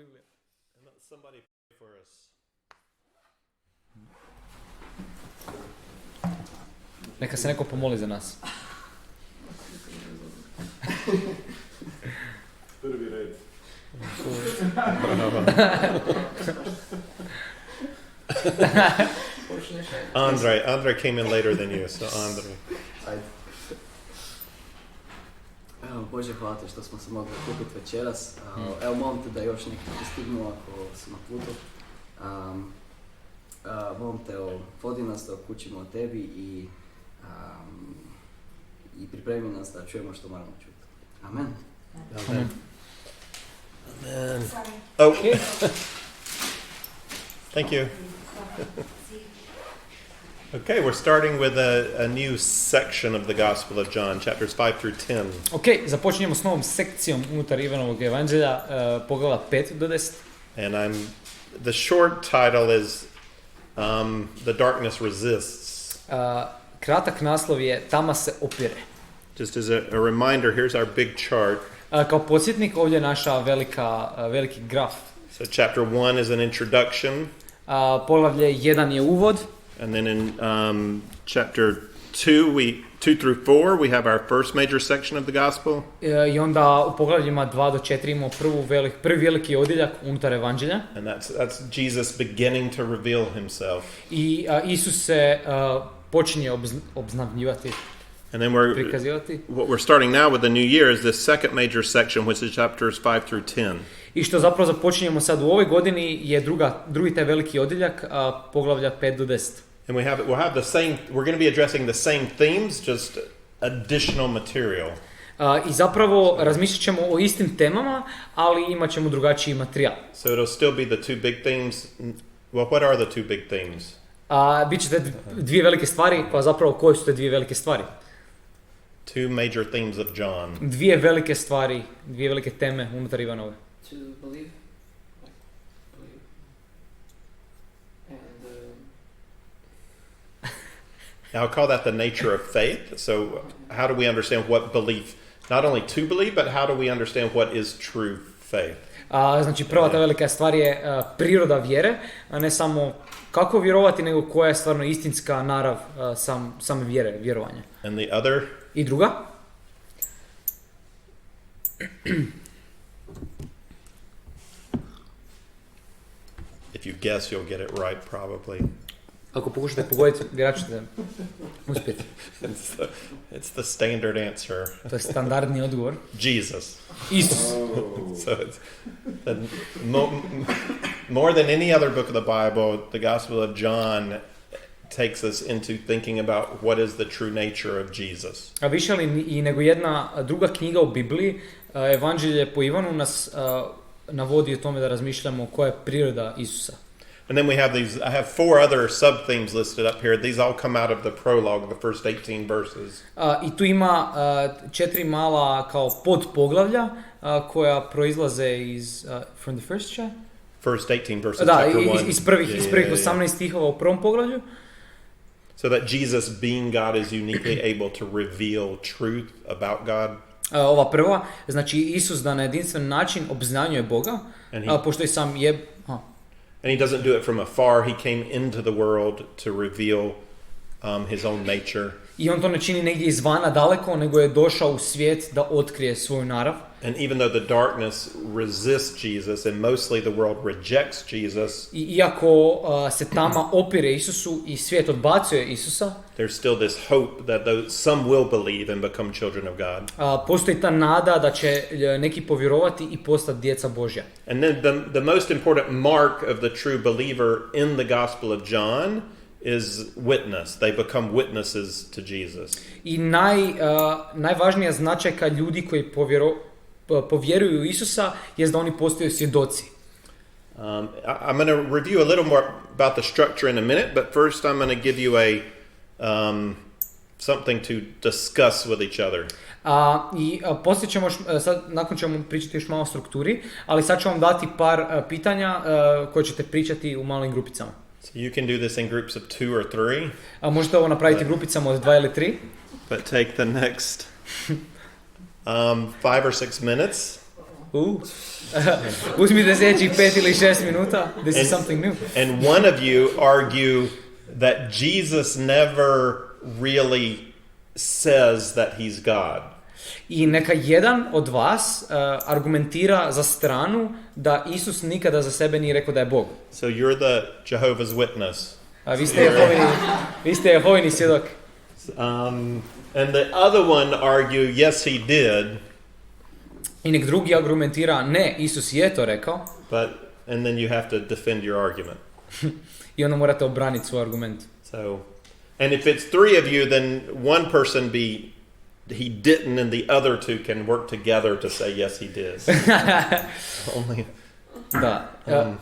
Biblija. Somebody pray for us. Neka se neko pomoli za nas. Prvi red. Andre came in later than you, so Andre. Evo, Bože, hvala ti što smo se mogli kupiti večeras. Evo, molim te da još neki stignu ako su na putu. Molim te, vodi nas da kućimo o tebi i pripremi nas da čujemo što moramo čuti. Amen. Amen. Amen. Oh. Thank you. Okay, we're starting with a new section of the Gospel of John, chapters 5 through 10. Ok, započinjemo s novom sekcijom unutar Ivanovog evanđelja, poglavlja 5 do 10. And the short title is The Darkness Resists. Kratak naslov je Tama se opire. Just as a reminder, here's our big chart. Kao podsjetnik, ovdje je naša veliki graf. So chapter 1 is an introduction. Poglavlje 1 je uvod. And then in chapter 2 through 4, we have our first major section of the gospel. I onda u poglavljima 2 do 4 imamo prvi veliki odjeljak unutar evanđelja. And that's Jesus beginning to reveal himself. I Isus se počinje obznavljivati. And then what we're starting now with the new year is the second major section, which is chapters 5 through 10. I što zapravo započinjemo sad u ovoj godini je drugi taj veliki odjeljak, poglavlja 5 do 10. And we'll have the same, we're going to be addressing the same themes, just additional material. I zapravo razmišljat ćemo o istim temama, ali imat ćemo drugačiji materijal. So it'll still be the two big themes. Well, what are the two big themes? Biće te dvije velike stvari, pa zapravo koje su te dvije velike stvari? Two major themes of John. Dvije velike stvari, dvije velike teme unutar Ivanove. To believe. Now, I'll call that the nature of faith. So how do we understand what belief, not only to believe, but how do we understand what is true faith? Znači, prva ta velika stvar je priroda vjere, a ne samo kako vjerovati, nego koja je stvarno istinska narav same vjere, vjerovanja. And the other? I druga? If you guess, you'll get it right, probably. Ako pokušate pogoditi, vjerojatno ćete uspjeti. It's the standard answer. To je standardni odgovor. Jesus. Isus. So it's more than any other book of the Bible, the Gospel of John takes us into thinking about what is the true nature of Jesus. A više li i nego jedna druga knjiga u Bibliji, Evanđelje po Ivanu nas navodi o tome da razmišljamo koja je priroda Isusa. And then I have 4 other sub-themes listed up here. These all come out of the prologue, the first 18 verses. I tu ima 4 mala kao podpoglavlja koja proizlaze iz from the first chapter? First 18 verses, da, chapter 1. iz prvih 18 stihova u prvom poglavlju. So that Jesus, being God, is uniquely able to reveal truth about God. Ova prva, znači Isus da na jedinstven način obznanjuje Boga, pošto i sam je... And he doesn't do it from afar. He came into the world to reveal his own nature. I on to ne čini negdje izvana daleko, nego je došao u svijet da otkrije svoju narav. And even though the darkness resists Jesus and mostly the world rejects Jesus, I iako se tama opire Isusu i svijet odbacuje Isusa, there's still this hope that some will believe and become children of God. Postoji ta nada da će neki povjerovati i postati djeca Božja. And then the most important mark of the true believer in the Gospel of John is witness. They become witnesses to Jesus. I najvažnija značajka ljudi koji povjeruju u Isusa je da oni postaju svjedoci. I'm going to review a little more about the structure in a minute, but first I'm going to give you something to discuss with each other. Poslije ćemo, sad, nakon ćemo pričati još malo o strukturi, ali sad ću vam dati par pitanja koje ćete pričati u malim grupicama. So you can do this in groups of 2 or 3. Možete ovo napraviti grupicama od 2 ili 3. But take the next 5 or 6 minutes. Uzmite sljedećih 5 ili 6 minuta. This is something new. And one of you argue that Jesus never really says that he's God. I neka jedan od vas argumentira za stranu da Isus nikada za sebe nije rekao da je Bog. So you're the Jehovah's Witness. Vi ste Jehovini svjedok. And the other one argue, yes, he did. I nek drugi argumentira, ne, Isus je to rekao. And then you have to defend your argument. I onda morate obraniti svoj argument. So, and if it's three of you, then one person he didn't, and the other two can work together to say yes, he did. Only. Da.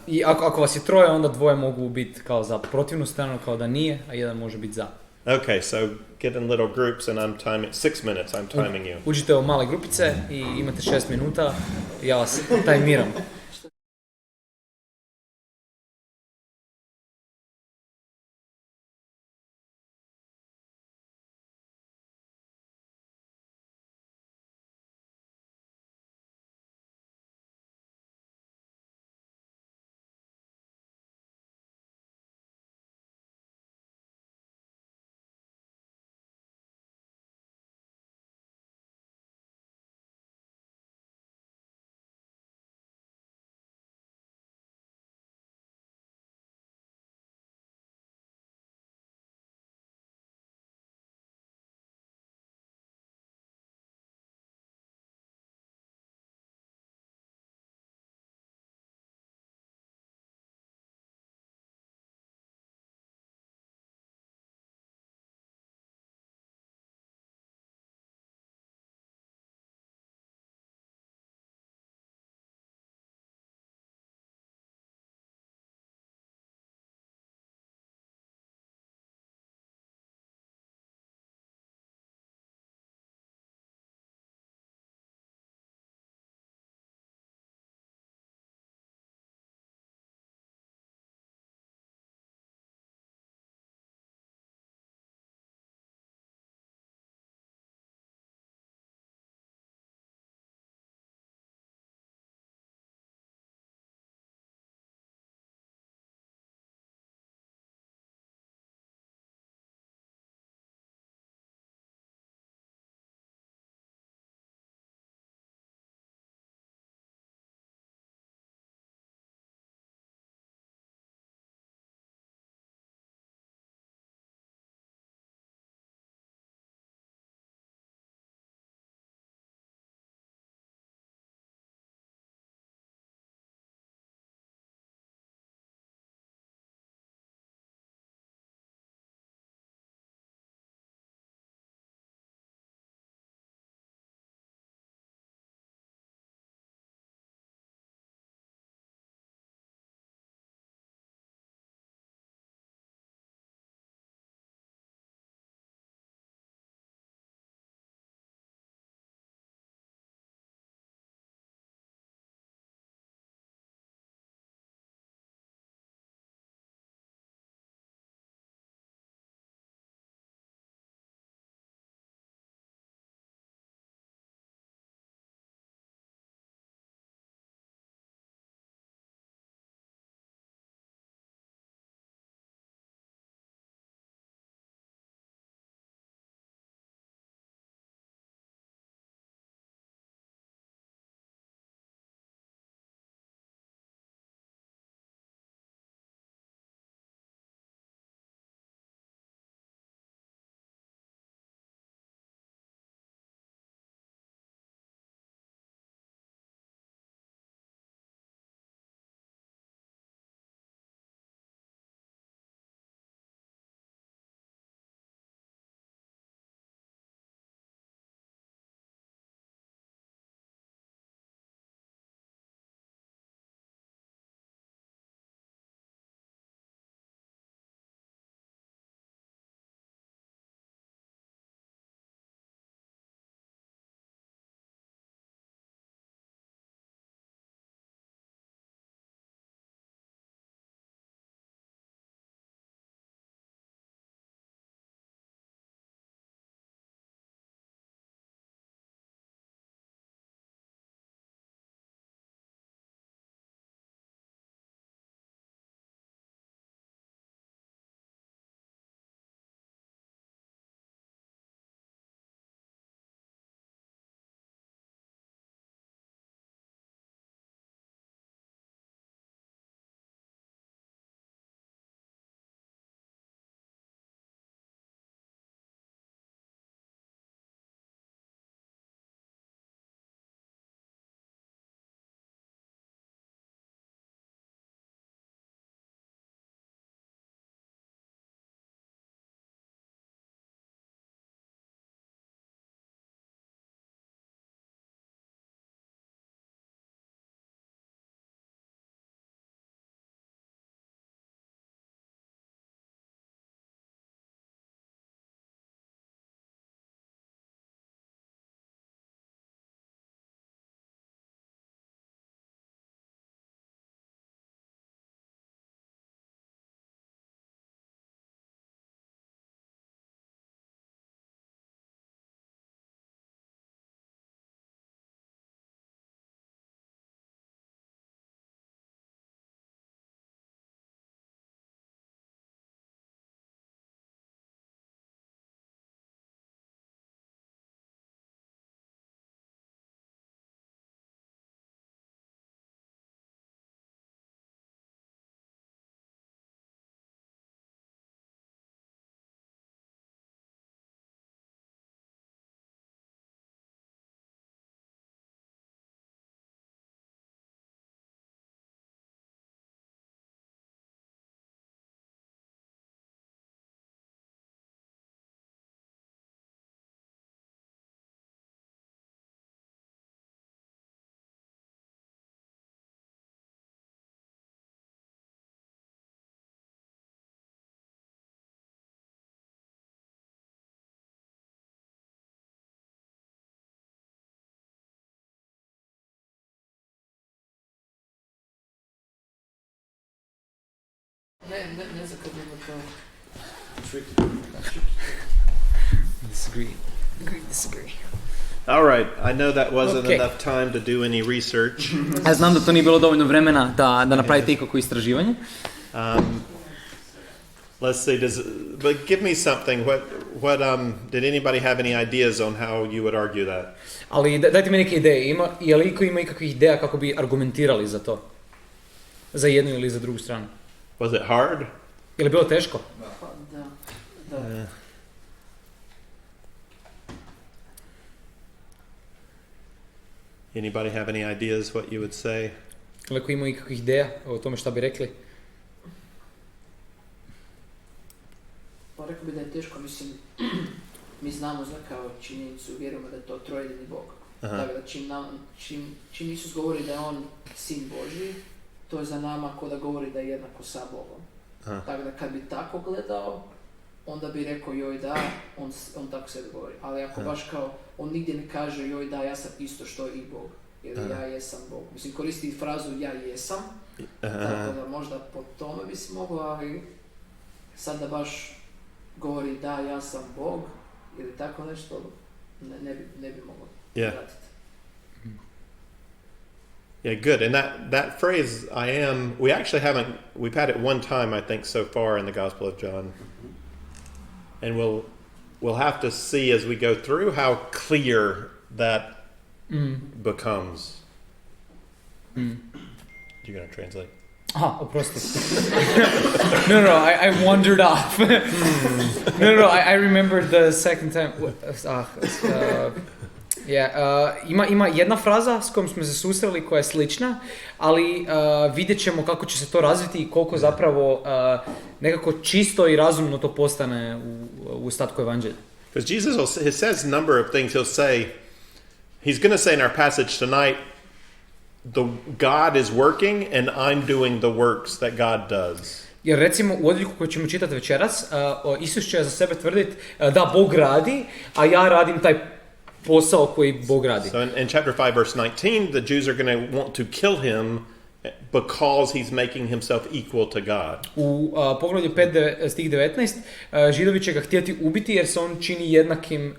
I ako vas je troje, onda dvoje mogu biti kao za protivnu stranu, kao da nije, a jedan može biti za. Okay, so get in little groups and I'm timing 6 minutes. I'm timing you. Uđite u male grupice i imate 6 minuta. Ja vas tajmiram. Ne znam kad ima to. Disagree. All right. I know that wasn't Okay. enough time to do any research. Ja znam da to nije bilo dovoljno vremena da napravite ikakvo istraživanje. Let's see. But give me something. What did anybody have any ideas on how you would argue that? Ali dajte mi neke ideje. Je li iko ima ikakvih ideja kako bi argumentirali za to? Za jednu ili za drugu stranu? Was it hard? Je li bilo teško? Pa da. Anybody have any ideas what you would say? Je li iko ima ikakvih ideja o tome šta bi rekli? Pa rekao bi da je teško, mislim, mi znamo za kao činjenicu, vjerujemo da je to trojedini Bog. Aha. Tako da čim Isus govori da je on sin Božji, to je za nama ko da govori da je jednako sa Bogom. Aha. Tako da kad bi tako gledao, onda bi rekao joj da, on tako sebi govori. Ali ako baš kao, on nigdje ne kaže joj da, ja sam isto što i Bog. Jer ja jesam Bog. Mislim, koristi frazu ja jesam, tako da možda po tome bi se moglo, ali sad da baš govori da, ja sam Bog, ili tako nešto, ne bi moglo pratiti. Yeah, good. And that phrase, I am, we've had it one time, I think, so far in the Gospel of John. And we'll have to see as we go through how clear that becomes. You're going to translate? Aha, oprosti. No, I wandered off. No, I remembered the second time. Ima jedna fraza s kojom smo se susreli koja je slična, ali vidjet ćemo kako će se to razviti i koliko zapravo nekako čisto i razumno to postane u ostatku evanđelja. Because Jesus he says a number of things. He's going to say in our passage tonight, God is working and I'm doing the works that God does. Jer recimo u odjeljku koju ćemo čitati večeras, Isus će za sebe tvrditi da Bog radi, a ja radim taj posao koji Bog radi. So in chapter 5 verse 19, the Jews are going to want to kill him because he's making himself equal to God. U poglavlju 5 stih 19, Židovi će ga htjeti ubiti jer se on čini jednakim,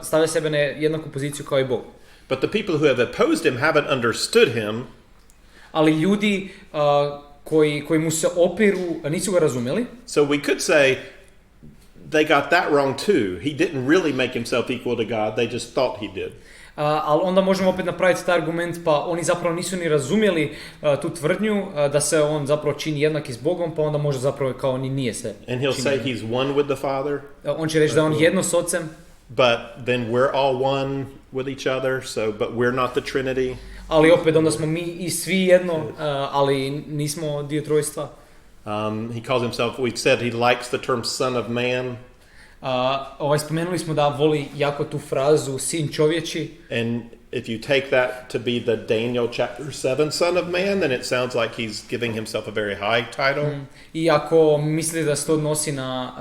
stavlja sebe na jednaku poziciju kao i Bog. But the people who have opposed him haven't understood him. Ali ljudi koji mu se opiru nisu ga razumjeli. So we could say they got that wrong too. He didn't really make himself equal to God. They just thought he did. Ali onda možemo opet napraviti taj argument, pa oni zapravo nisu ni razumjeli tu tvrdnju da se on zapravo čini jednaki s Bogom, pa onda može zapravo kao ni nije se. And he'll say he's one with the Father. On će reći da on jedno s Ocem. But then we're all one with each other, but we're not the Trinity. Ali opet onda smo mi i svi jedno, ali nismo dio trojstva. He calls himself, we've said he likes the term son of man. Spomenuli smo da voli jako tu frazu sin čovječi. And if you take that to be the Daniel chapter 7 son of man, then it sounds like he's giving himself a very high title. I ako mislite da se to odnosi na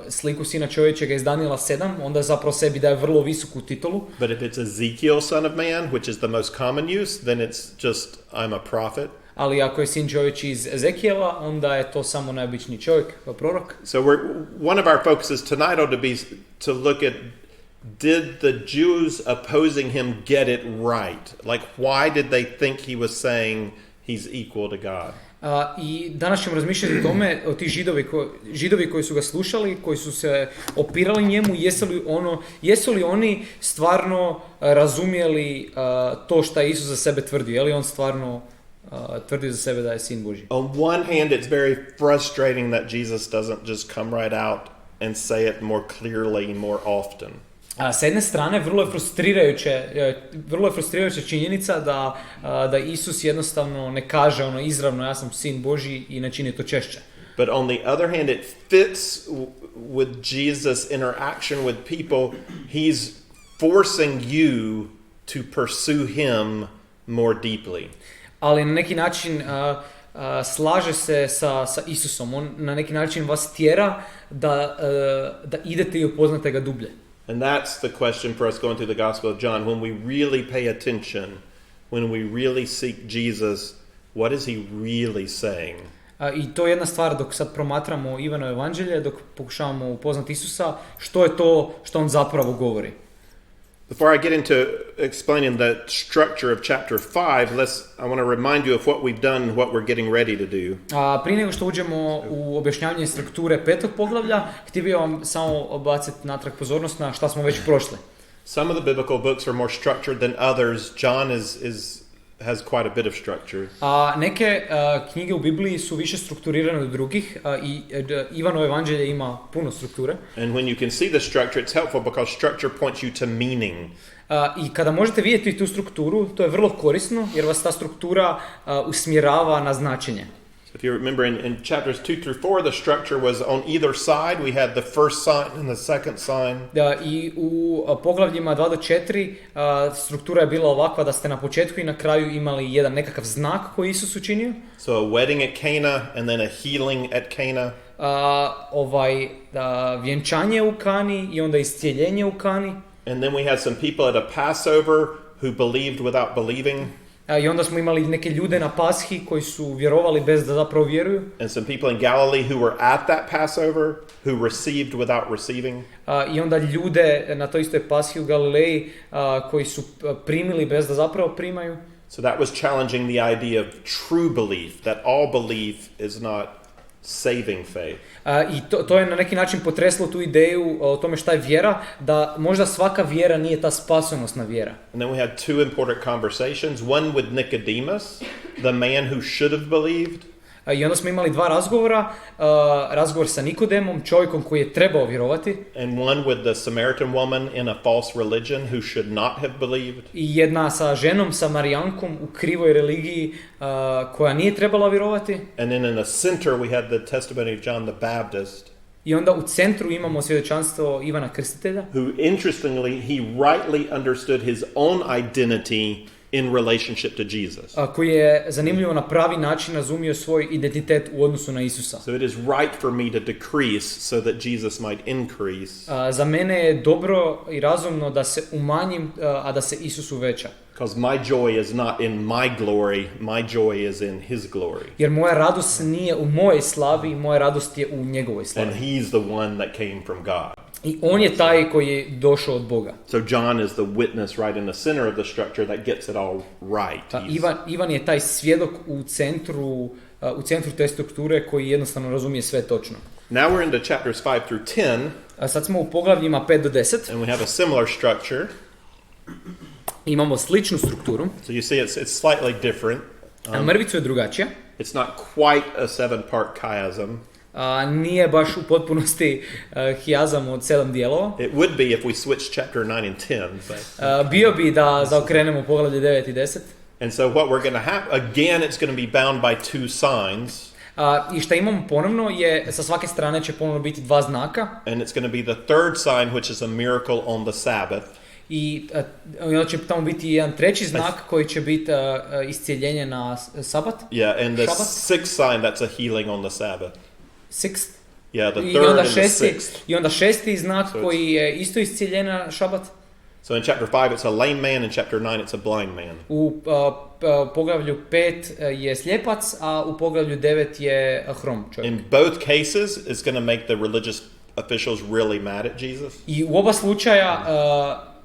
sliku sina čovječega iz Daniela 7, onda zapravo sebi daje vrlo visoku titulu. But if it's Ezekiel son of man, which is the most common use, then it's just I'm a prophet. Ali ako je sin čovječ iz Ezekijela, onda je to samo najobičniji čovjek, prorok. So one of our focuses tonight ought to be to look at, did the Jews opposing him get it right? Like, why did they think he was saying he's equal to God? I danas ćemo razmišljati o tome, o tih židovi koji su ga slušali, koji su se opirali njemu, jesu li oni stvarno razumjeli to što je Isus za sebe tvrdio? Je li on stvarno tvrdi za sebe da je sin Božji? On one hand, it's very frustrating that Jesus doesn't just come right out and say it more clearly and more often. S jedne strane, vrlo je frustrirajuća činjenica da Isus jednostavno ne kaže izravno ja sam sin Božji i ne čini to češće. But on the other hand, it fits with Jesus' interaction with people. He's forcing you to pursue him more deeply. Ali na neki način slaže se sa Isusom. On na neki način vas tjera da idete i upoznate ga dublje. And that's the question for us going through the Gospel of John. When we really pay attention, when we really seek Jesus, what is he really saying? I to je jedna stvar dok sad promatramo Ivanovo evanđelje, dok pokušavamo upoznati Isusa, što je to što on zapravo govori. Before I get into explaining the structure of chapter 5, I want to remind you of what we've done, what we're getting ready to do. Prije nego što uđemo u objašnjavanje strukture 5. poglavlja, htio bih vam samo baciti natrag pozornost na šta smo već prošli. Some of the biblical books are more structured than others. John has quite a bit of structure. Neke knjige u Bibliji su više strukturirane od drugih i Ivanovo evanđelje ima puno strukture. And when you can see the structure, it's helpful because structure points you to meaning. I kada možete vidjeti tu strukturu, to je vrlo korisno jer vas ta struktura usmjerava na značenje. If you remember in chapters 2 through 4, the structure was on either side. We had the first sign and the second sign. I u poglavljima 2 do 4 struktura je bila ovakva da ste na početku i na kraju imali jedan nekakav znak koji Isus učinio. So a wedding at Cana and then a healing at Cana. Vjenčanje u Kani i onda iscijeljenje u Kani. And then we had some people at a Passover who believed without believing. I onda smo imali neke ljude na Pashi koji su vjerovali bez da zapravo vjeruju. And some people in Galilee who were at that Passover who received without receiving. I onda ljude na toj istoj Pashi u Galileji koji su primili bez da zapravo primaju. So that was challenging the idea of true belief, that all belief is not saving faith. I to je na neki način potreslo tu ideju o tome šta je vjera, da možda svaka vjera nije ta spasonosna vjera. And then we had two important conversations, one with Nicodemus, the man who should have believed. I onda smo imali dva razgovora, razgovor sa Nikodemom, čovjekom koji je trebao vjerovati. And one with the Samaritan woman in a false religion who should not have believed. I jedna sa ženom, Samarijankom u krivoj religiji koja nije trebala vjerovati. And then in the center we had the testimony of John the Baptist. I onda u centru imamo svjedočanstvo Ivana Krstitelja. Who interestingly, he rightly understood his own identity in relationship to Jesus. Koji je zanimljivo na pravi način razumio svoj identitet u odnosu na Isusa. So it is right for me to decrease so that Jesus might increase. Za mene je dobro i razumno da se umanjim, a da se Isus uveća. Because my joy is not in my glory, my joy is in his glory. Jer moja radost nije u mojoj slavi, moja radost je u njegovoj slavi. And he's the one that came from God. I on je taj koji je došao od Boga. So John is the witness right in the center of the structure that gets it all right. Ivan je taj svjedok u centru te strukture koji jednostavno razumije sve točno. Now we're into chapters 5 through 10. A sad smo u poglavljima 5 do 10. And we have a similar structure. Imamo sličnu strukturu. So you see it's slightly different. Mrvicu je drugačija. It's not quite a 7-part chiasm. Nije baš u potpunosti hijazam od 7 dijelova. It would be if we switched chapter 9 and 10. But bio bi da zaokrenemo poglavlje 9 i 10. And so what we're going to have, again, it's going to be bound by two signs. I šta imamo ponovno je, sa svake strane će ponovno biti dva znaka. And it's going to be the third sign, which is a miracle on the Sabbath. I onda će tamo biti jedan treći znak koji će biti iscijeljenje na sabat. Yeah, and the sixth sign, that's a healing on the Sabbath. Sixth? Yeah, the third and the sixth. I onda šesti znak koji je isto iscijeljen na šabat. So in chapter 5 it's a lame man, in chapter 9 it's a blind man. U poglavlju 5 je slijepac, a u poglavlju 9 je hrom čovjek. In both cases it's going to make the religious officials really mad at Jesus. I u oba slučaja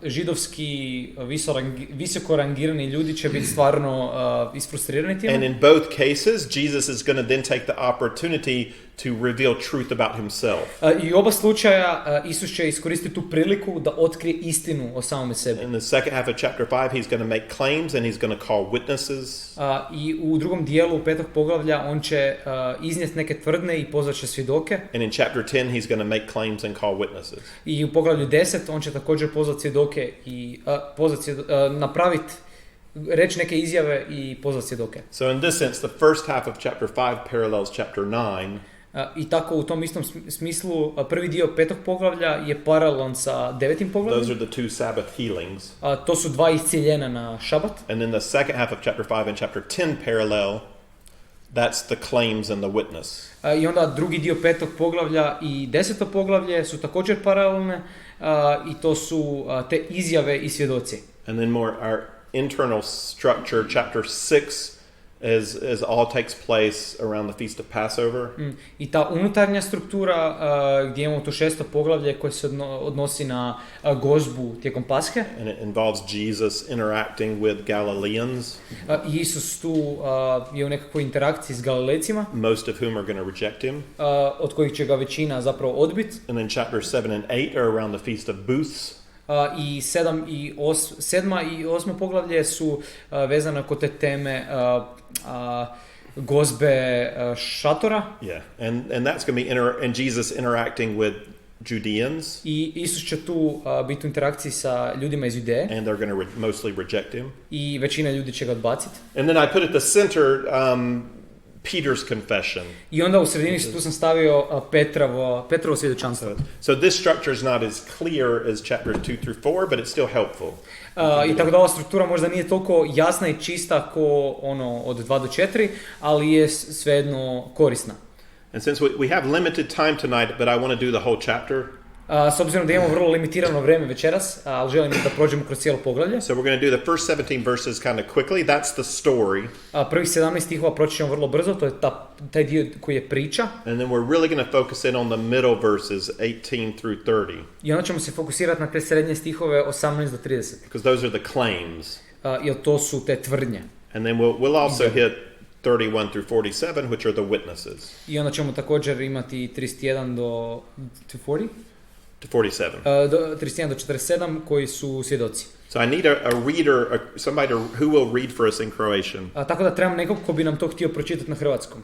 židovski visoko rangirani ljudi će biti stvarno isfrustrirani time. And in both cases Jesus is going to then take the opportunity to reveal truth about himself. I u oba slučaja Isus će iskoristiti tu priliku da otkrije istinu o samome sebi. In the second half of chapter 5 he's going to make claims and he's going to call witnesses. I u drugom dijelu 5. poglavlja on će iznijeti neke tvrdnje i pozvat će svjedoke. And in chapter 10 he's going to make claims and call witnesses. I u poglavlju 10 on će također pozvat svjedoke i napraviti, reći neke izjave i pozvat svjedoke. So in this sense the first half of chapter 5 parallels chapter 9. I tako u tom istom smislu prvi dio 5. poglavlja je paralelan sa 9. poglavljem. Those are the two Sabbath healings. To su dva iscijeljena na šabat. And then the second half of chapter 5 and chapter 10 parallel, that's the claims and the witness. I onda drugi dio 5. poglavlja i 10. poglavlje su također paralelne i to su te izjave i svjedoci. And then more our internal structure, chapter 6 as all takes place around the Feast of Passover. I ta unutarnja struktura gdje imamo to 6. poglavlje koje se odnosi na gozbu tijekom Pashe. And it involves Jesus interacting with Galileans, Isus tu je u nekakvoj interakciji s Galilejcima, most of whom are going to reject him. od kojih će ga većina zapravo odbiti. And then chapters 7 and 8 are around the Feast of Booths. I 7. i 8. poglavlje su vezane kod te teme gozbe šatora. Yeah, and that's going to be and Jesus interacting with Judeans. I Isus će tu biti u interakciji sa ljudima iz Judeje. And they're going to mostly reject him. I većina ljudi će ga odbaciti. And then I put at the center Peter's confession. I onda u sredini tu sam stavio Petrovo svjedočanstvo. So this structure is not as clear as chapters 2 through 4, but it's still helpful. I tako da ova struktura možda nije toliko jasna i čista ko ono od 2 do 4, ali je svejedno korisna. And since we have limited time tonight, but I want to do the whole chapter. S obzirom da imamo vrlo limitirano vrijeme večeras, ali želim da prođemo kroz cijelo poglavlje. So we're going to do the first 17 verses kind of quickly. That's the story. Prvih 17 stihova proći ćemo vrlo brzo, to je taj dio koji je priča. And then we're really going to focus in on the middle verses, 18 through 30. I onda ćemo se fokusirati na te srednje stihove 18 do 30. Because those are the claims. Jer to su te tvrdnje. And then we'll also hit 31 through 47, which are the witnesses. I onda ćemo također imati 31 do 40? To 47. 31 do 47 koji su svjedoci. So I need a reader, somebody who will read for us in Croatian. Tako da trebam nekog ko bi nam to htio pročitati na hrvatskom.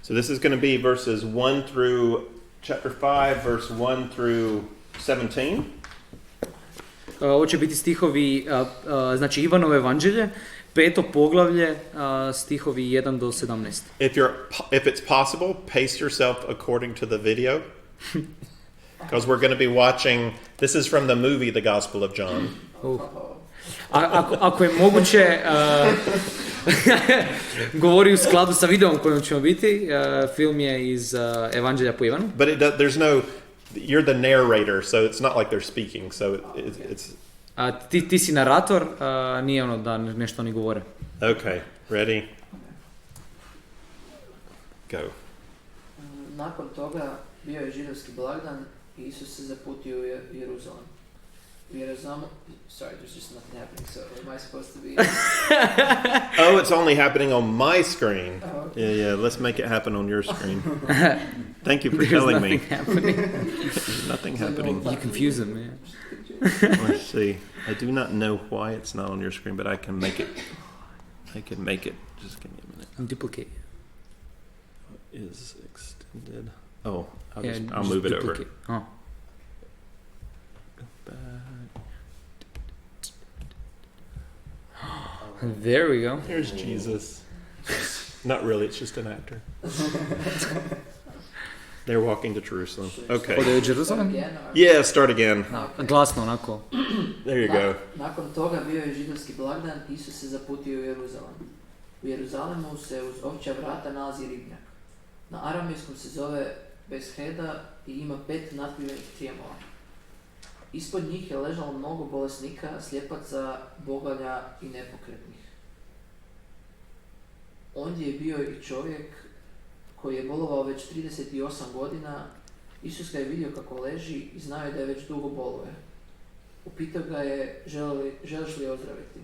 So this is going to be verses 1 through chapter 5, verse 1 through 17. Ovo će biti stihovi, znači Ivanovo evanđelje, 5. poglavlje, stihovi 1 do 17. If it's possible, pace yourself according to the video. Because we're going to be watching, this is from the movie The Gospel of John. Ako je moguće, govori u skladu sa videom kojom ćemo biti. Film je iz Evanđelja po Ivanu. But there's no, you're the narrator, so it's not like they're speaking, so it's... Ti si narator, nije ono da nešto oni govore. Okay, ready? Go. Nakon toga bio je židovski blagdan i Isus se zaputio u Jeruzalem. Sorry, there's just nothing happening, so am I supposed to be... Oh, it's only happening on my screen. Oh, okay. Yeah, let's make it happen on your screen. Thank you for telling me. There's nothing happening. You confuse them, man. Let's see. I do not know why it's not on your screen, but I can make it. Just give me a minute. Duplicate. Is extended. Oh, I'll Yeah, I'll move it duplicate. over. Oh. Back. There we go. There's Jesus. Not really, it's just an actor. They're walking to Jerusalem. Okay. Ode u Jeruzalem? Yeah, start again. Glasno onako. There you go. Nakon toga bio je židovski blagdan, Isus se zaputio u Jeruzalem. U Jeruzalemu se uz ovčja vrata nalazi ribnjak. Na aramejskom se zove Besheda i ima 5 natkrivenih trijemova. Ispod njih je ležalo mnogo bolesnika, slijepaca, bogalja i nepokretnih. Ondje je bio i čovjek koji je bolovao već 38 godina. Isus ga je vidio kako leži i znao je da je već dugo boluje. Upitao ga je, želiš li ozdraviti?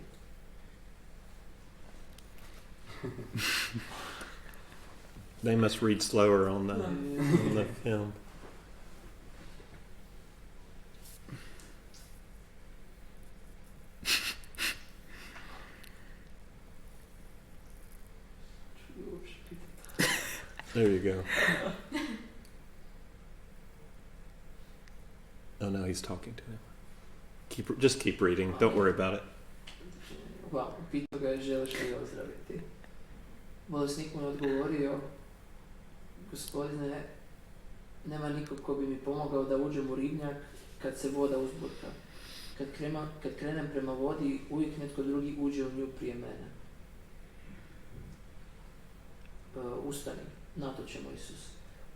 They must read slower on the film. There you go. Oh no, he's talking to him. Just keep reading. Don't worry about it. Upitao ga je, želiš li ozdraviti? Bolesnik mu je odgovorio, Gospodine, nema nikog ko bi mi pomogao da uđem u ribnjak kad se voda uzburka. Kad krenem prema vodi, uvijek netko drugi uđe u nju prije mene. Ustani, na to ćemo, Isus.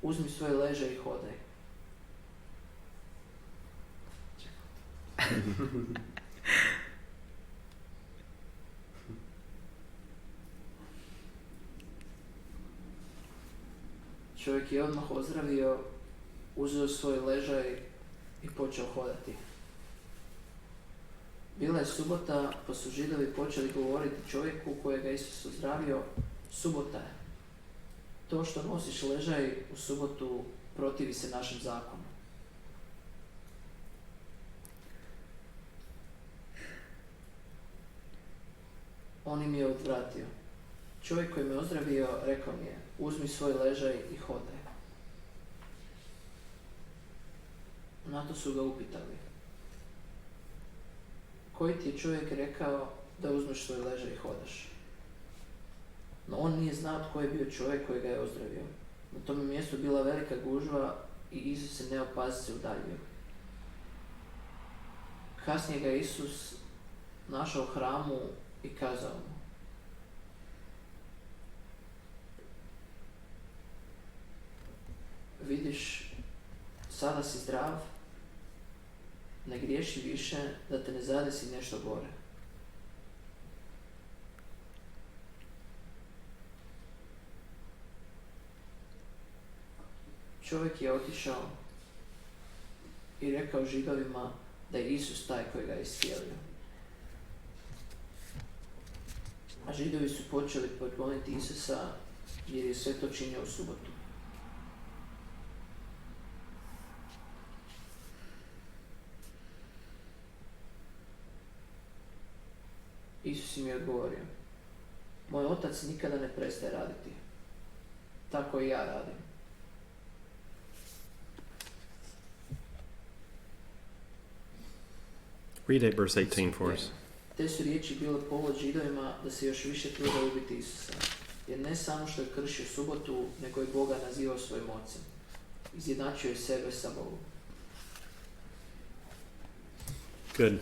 Uzmi svoje leže i hodaj. Čovjek je odmah ozdravio, uzeo svoj ležaj i počeo hodati. Bila je subota, pa su Židovi počeli govoriti čovjeku kojega je Isus ozdravio, subota je. To što nosiš ležaj u subotu protivi se našem zakonu. On im je odvratio. Čovjek koji me ozdravio rekao mi je, uzmi svoj ležaj i hodaj. Na to su ga upitali. Koji ti je čovjek rekao da uzmeš svoj ležaj i hodaš? No on nije znao tko je bio čovjek koji ga je ozdravio. Na tom mjestu bila velika gužva i Isus se neopazice udaljio. Kasnije ga Isus našao u hramu i kazao mu, vidiš, sada si zdrav, ne griješi više da te ne zadesi nešto gore. Čovjek je otišao i rekao Židovima da je Isus taj koji ga je iscijelio. A Židovi su počeli progoniti Isusa jer je sve to činio u subotu. Isus im je odgovorio, moj otac nikada ne prestaje raditi, tako i ja radim. Read it, verse 18 for us. Te su riječi bile povod Židovima da se još više trude ubiti Isusa, jer ne samo što je kršio subotu, nego i Boga nazivao svojim ocem. Izjednačio je sebe sa Bogom. Good.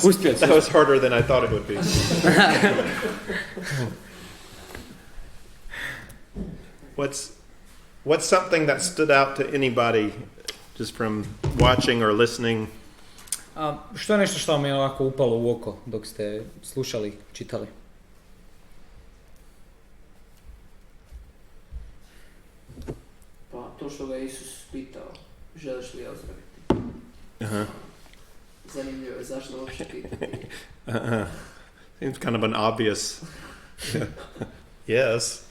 Uspio That was harder than I thought it would be. What's something that stood out to anybody just from watching or listening? Što je nešto što vam je ovako upalo u oko dok ste slušali, čitali? Pa to što ga je Isus pitao, želiš li je ozdraviti? Uh-huh. Zanimljivo je, zašto uopće pitati? Seems kind of an obvious. Yes.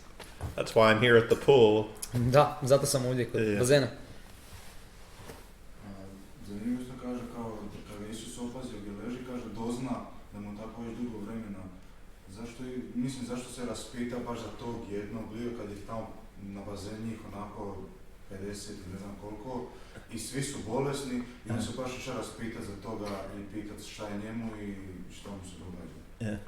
That's why I'm here at the pool. Da, zato sam ovdje kod bazena. Zanimljivo što kaže kao kada Isus opazio gdje leži, kaže dozna da mu tako već dugo vremena. Zašto se raspita baš za tog jednog lija kad ih tamo na bazenu njih onako 50 ili ne znam koliko i svi su bolesni i on se baš išao raspita za toga i pitati šta je njemu i što mu se događa. Yeah.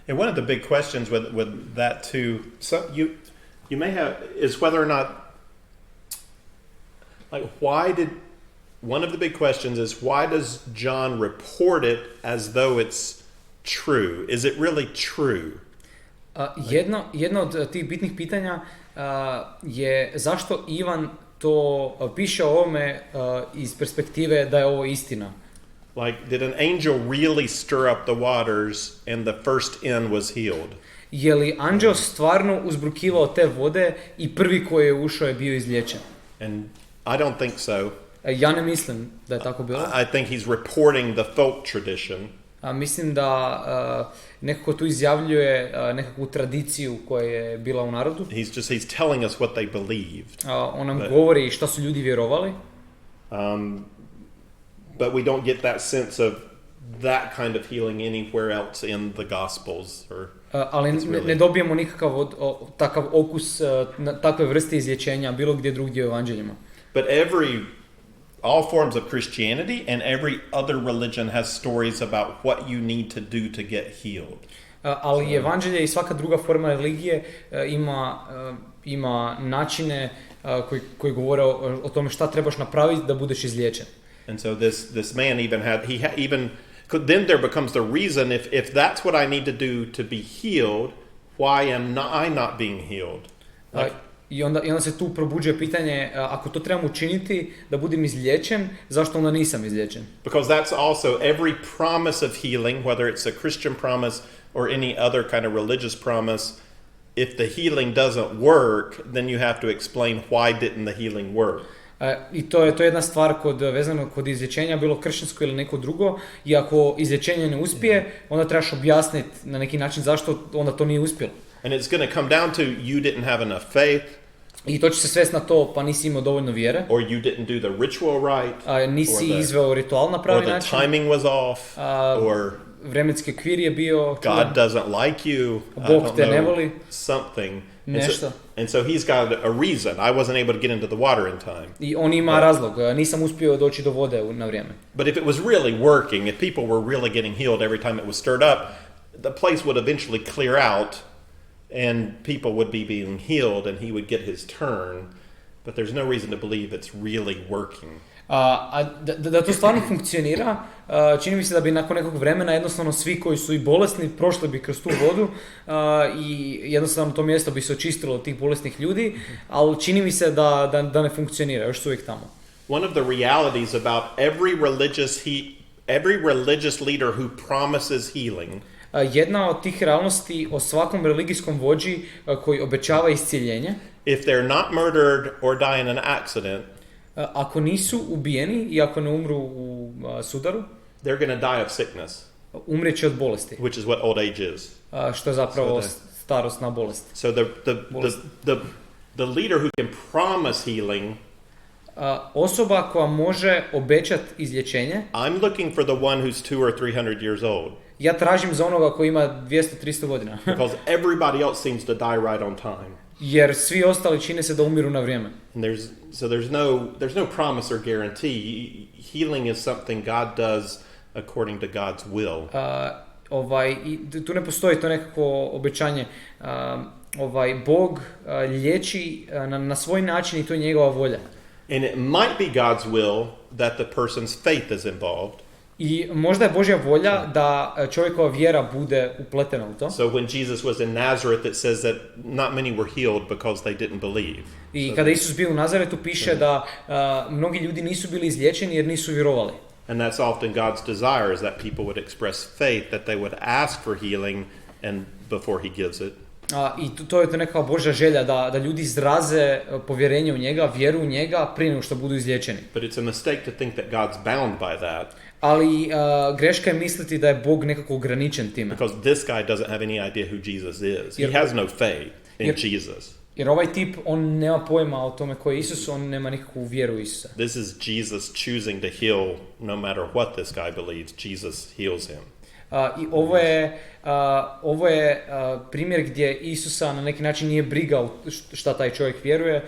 And one of the big questions with that too, you may have, is whether or not, like, one of the big questions is why does John report it as though it's true? Is it really true? Jedno od tih bitnih pitanja je zašto Ivan to piše o ovome iz perspektive da je ovo istina. Like, did an angel really stir up the waters and the first in was healed? Je li anđeo stvarno uzbrukivao te vode i prvi koji je ušao je bio izliječen? And I don't think so. Ja ne mislim da je tako bilo. I think he's reporting the folk tradition. Mislim da nekako tu izjavljuje nekakvu tradiciju koja je bila u narodu. He's telling us what they believed. On nam govori šta su ljudi vjerovali. But we don't get that sense of that kind of healing anywhere else in the Gospels. Ali ne dobijemo nikakav takav okus takve vrste izlječenja bilo gdje drugdje u evanđeljima. But all forms of Christianity and every other religion has stories about what you need to do to get healed. Ali evanđelje i svaka druga forma religije ima načine koji govore o tome šta trebaš napraviti da budeš izliječen. And so this man even then there becomes the reason if that's what I need to do to be healed, why am I not being healed? I onda se tu probuđuje pitanje, ako to trebam učiniti da budem izliječen, zašto onda nisam izliječen? Because that's also every promise of healing, whether it's a Christian promise or any other kind of religious promise, if the healing doesn't work, then you have to explain why didn't the healing work. I to je jedna stvar vezano kod izlječenja, bilo kršćansko ili neko drugo, i ako izlječenje ne uspije, onda trebaš objasniti na neki način zašto onda to nije uspjelo. And it's going to come down to you didn't have enough faith. I to će se svesti na to, pa nisi imao dovoljno vjere. Or you didn't do the ritual right. Nisi izveo ritual na pravi način. Or the timing was off. Or vremenski okvir je bio. God doesn't like you. Bog te ne voli. Something. Nešto. And so he's got a reason. I wasn't able to get into the water in time. I on ima razlog. Nisam uspio doći do vode na vrijeme. But if it was really working, if people were really getting healed every time it was stirred up, the place would eventually clear out and people would be being healed and he would get his turn. But there's no reason to believe it's really working. Da to stvarno funkcionira, čini mi se da bi nakon nekog vremena jednostavno svi koji su i bolesni prošli bi kroz tu vodu i jednostavno to mjesto bi se očistilo od tih bolesnih ljudi, ali čini mi se da ne funkcionira, još su uvijek tamo. One of the realities about every religious leader who promises healing, jedna od tih realnosti o svakom religijskom vođi koji obećava iscijeljenje, if they're not murdered or die in an accident, ako nisu ubijeni i ako ne umru u sudaru, they're going to die of sickness. Umrijeće od bolesti. Which is what old age is. Što je zapravo starosna bolest. So the leader who can promise healing, osoba koja može obećati izlječenje, I'm looking for the one who's 200 or 300 years old. Ja tražim za onoga koji ima 200-300 godina. Because everybody else seems to die right on time. Jer svi ostali čine se da umiru na vrijeme. And there's no promise or guarantee. Healing is something God does according to God's will. Tu ne postoji to nekako obećanje. Bog liječi na svoj način i to je njegova volja. And it might be God's will that the person's faith is involved. I možda je Božja volja da čovjekova vjera bude upletena u to. So when Jesus was in Nazareth, it says that not many were healed because they didn't believe. I kada Isus bio u Nazaretu piše da mnogi ljudi nisu bili izliječeni jer nisu vjerovali. And that's often God's desire, is that people would express faith, that they would ask for healing and before he gives it. I to je neka Božja želja da ljudi izraze povjerenje u njega, vjeru u njega prije nego što budu izliječeni. But it's a mistake to think that God's bound by that. Ali greška je misliti da je Bog nekako ograničen time. Because this guy doesn't have any idea who Jesus is. He has no faith in Jesus. Jer ovaj tip, on nema pojma o tome ko je Isus, on nema nikakvu vjeru u Isusa. This is Jesus choosing to heal no matter what this guy believes. Jesus heals him. I ovo je primjer gdje Isusa na neki način nije briga šta taj čovjek vjeruje,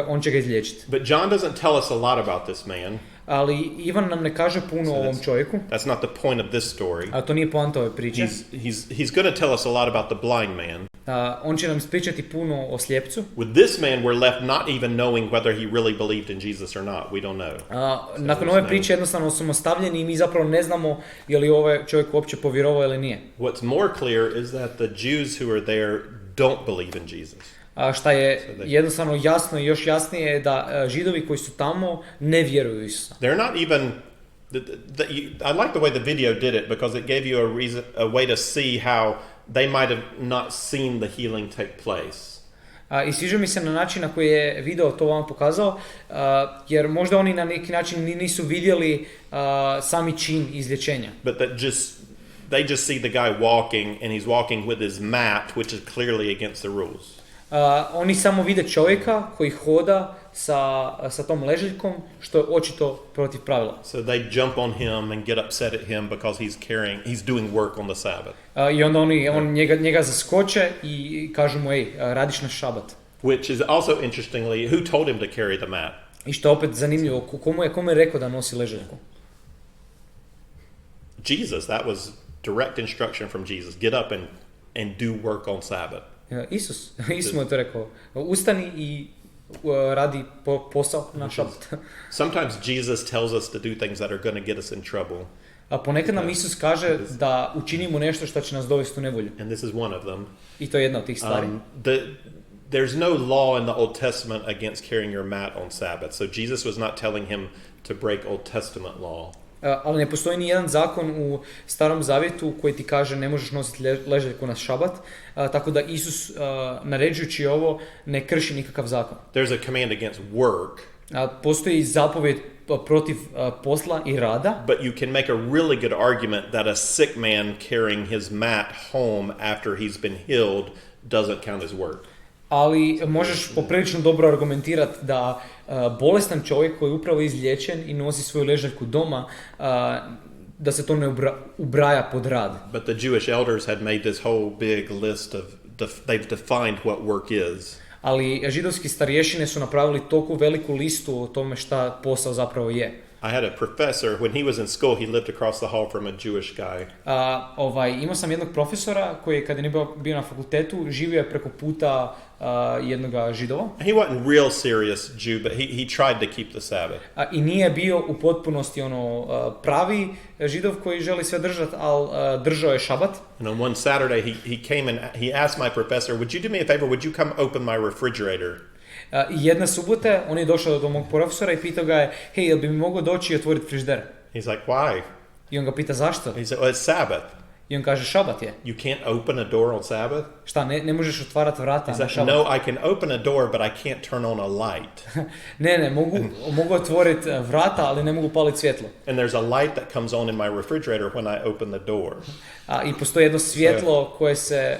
on će ga izliječiti. But John doesn't tell us a lot about this man. Ali Ivan nam ne kaže puno o ovom čovjeku. That's not the point of this story. A to nije poanta ove priče. He's going to tell us a lot about the blind man. On će nam ispričati puno o slijepcu. With this man we're left not even knowing whether he really believed in Jesus or not. We don't know. Nakon ove priče jednostavno smo ostavljeni i mi zapravo ne znamo je li ovaj čovjek uopće povjerovao ili nije. What's more clear is that the Jews who are there don't believe in Jesus. Šta je jednostavno jasno i još jasnije je da Židovi koji su tamo ne vjeruju u Isusa. They're not even I like the way the video did it because it gave you a way to see how they might have not seen the healing take place. I sviđa mi se na način na koji je video to vam pokazao, jer možda oni na neki način nisu vidjeli sami čin izlječenja. But they just see the guy walking and he's walking with his mat, which is clearly against the rules. Oni samo vide čovjeka koji hoda sa tom ležaljkom, što je očito protiv pravila. So they jump on him and get upset at him because he's doing work on the Sabbath. I onda on njega zaskoče i kažu mu, radiš na šabat. Which is also interestingly, who told him to carry the mat? I što je opet zanimljivo, komu je rekao da nosi ležaljku? Jesus, that was direct instruction from Jesus. Get up and do work on Sabbath. Isus mu je to rekao, ustani i radi posao na šabat. Sometimes Jesus tells us to do things that are going to get us in trouble. A ponekad nam Isus kaže da učinimo nešto što će nas dovesti u nevolju. And this is one of them. I to je jedna od tih stvari. there's no law in the Old Testament against carrying your mat on Sabbath. So Jesus was not telling him to break Old Testament law. Ali ne postoji ni jedan zakon u Starom Zavjetu koji ti kaže ne možeš nositi ležaljku na šabat, tako da Isus naređujući ovo ne krši nikakav zakon. There's a command against work. Postoji zapovjed protiv posla i rada. But you can make a really good argument that a sick man carrying his mat home after he's been healed doesn't count as work. Ali možeš poprilično dobro argumentirati da bolestan čovjek koji je upravo izliječen i nosi svoju ležaljku doma, da se to ne ubraja pod rad. But the Jewish elders had made this whole big list of, they've defined what work is. Ali židovski starješine su napravili toliko veliku listu o tome šta posao zapravo je. I had a professor, when he was in school, he lived across the hall from a Jewish guy. Imao sam jednog profesora koji kad je bio na fakultetu, živio je preko puta jednoga Židova. He wasn't real serious Jew, but he tried to keep the Sabbath. I nije bio u potpunosti pravi Židov koji želi sve držati, ali držao je šabat. And on one Saturday, he came and he asked my professor, would you do me a favor, would you come open my refrigerator? Jedne subote on je došao do mog profesora i pitao ga je, hej, jel bi mi mogao doći i otvoriti frižider? He's like, why? I on ga pita zašto? He said, well, it's Sabbath. I on kaže, šabat je. You can't open a door on Sabbath? Šta, ne možeš otvarati vrata na šabat? No, I can open a door, but I can't turn on a light. ne, mogu otvoriti vrata, ali ne mogu paliti svjetlo. And there's a light that comes on in my refrigerator when I open the door. I postoji jedno svjetlo koje se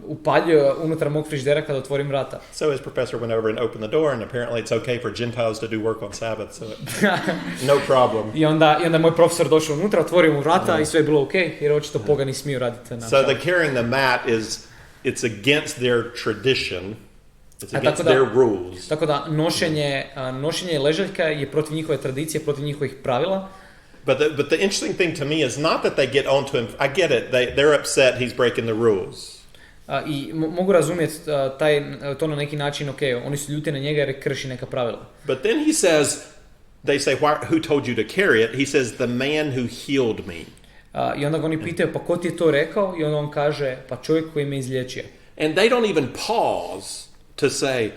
upaljuje unutar mog frižidera kada otvorim vrata. So his professor went over and opened the door, and apparently it's okay for Gentiles to do work on Sabbath, so no problem. I onda moj profesor došao unutra, otvorio mu vrata i sve je bilo okej, jer očito pogani smiju raditi na So the carrying the mat it's against their tradition. It's against their rules. Tako da nošenje ležaljka je protiv njihove tradicije, protiv njihovih pravila. But the interesting thing to me is not that they get onto him. I get it. They're upset he's breaking the rules. I mogu razumjeti to na neki način, oni su ljuti na njega jer krši neka pravila. But then he says, they say, who told you to carry it? He says, the man who healed me. I onda ga oni pitaju, pa ko ti je to rekao? I onda on kaže, pa čovjek koji me izliječio. And they don't even pause to say,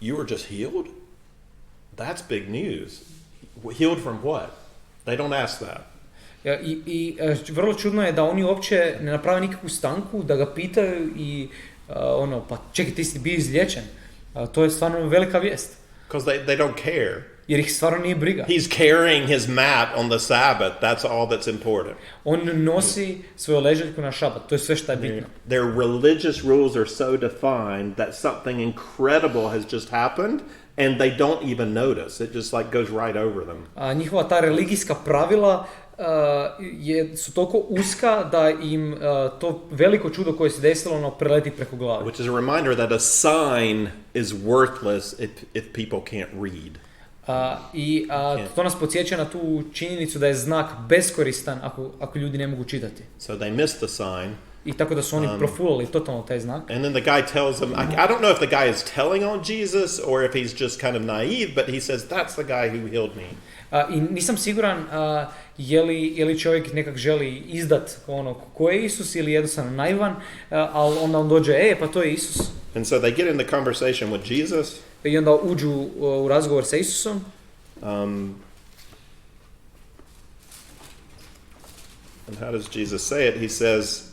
you were just healed? That's big news. Healed from what? They don't ask that. I vrlo čudno je da oni uopće ne naprave nikakvu stanku, da ga pitaju i pa čekaj, ti si bio izliječen. To je stvarno velika vijest. Because they don't care. Jer ih stvarno nije briga. He's carrying his mat on the Sabbath. That's all that's important. On nosi svoju ležaljku na šabat. To je sve što je bitno. Their religious rules are so defined that something incredible has just happened and they don't even notice. It just like goes right over them. Njihova ta religijska pravila su toliko uska da im to veliko čudo koje se desilo preleti preko glave. Which is a reminder that a sign is worthless if people can't read. To nas podsjeća na tu činjenicu da je znak beskoristan ako ljudi ne mogu čitati. So they missed the sign. I tako da su oni profulali totalno taj znak. And then the guy tells them, I don't know if the guy is telling on Jesus or if he's just kind of naive, but he says, that's the guy who healed me. I nisam siguran je li čovjek nekak želi izdat ko je Isus ili jednostavno naivan, ali onda on dođe, pa to je Isus. And so they get in the conversation with Jesus. I onda uđu u razgovor sa Isusom. And how does Jesus say it? He says,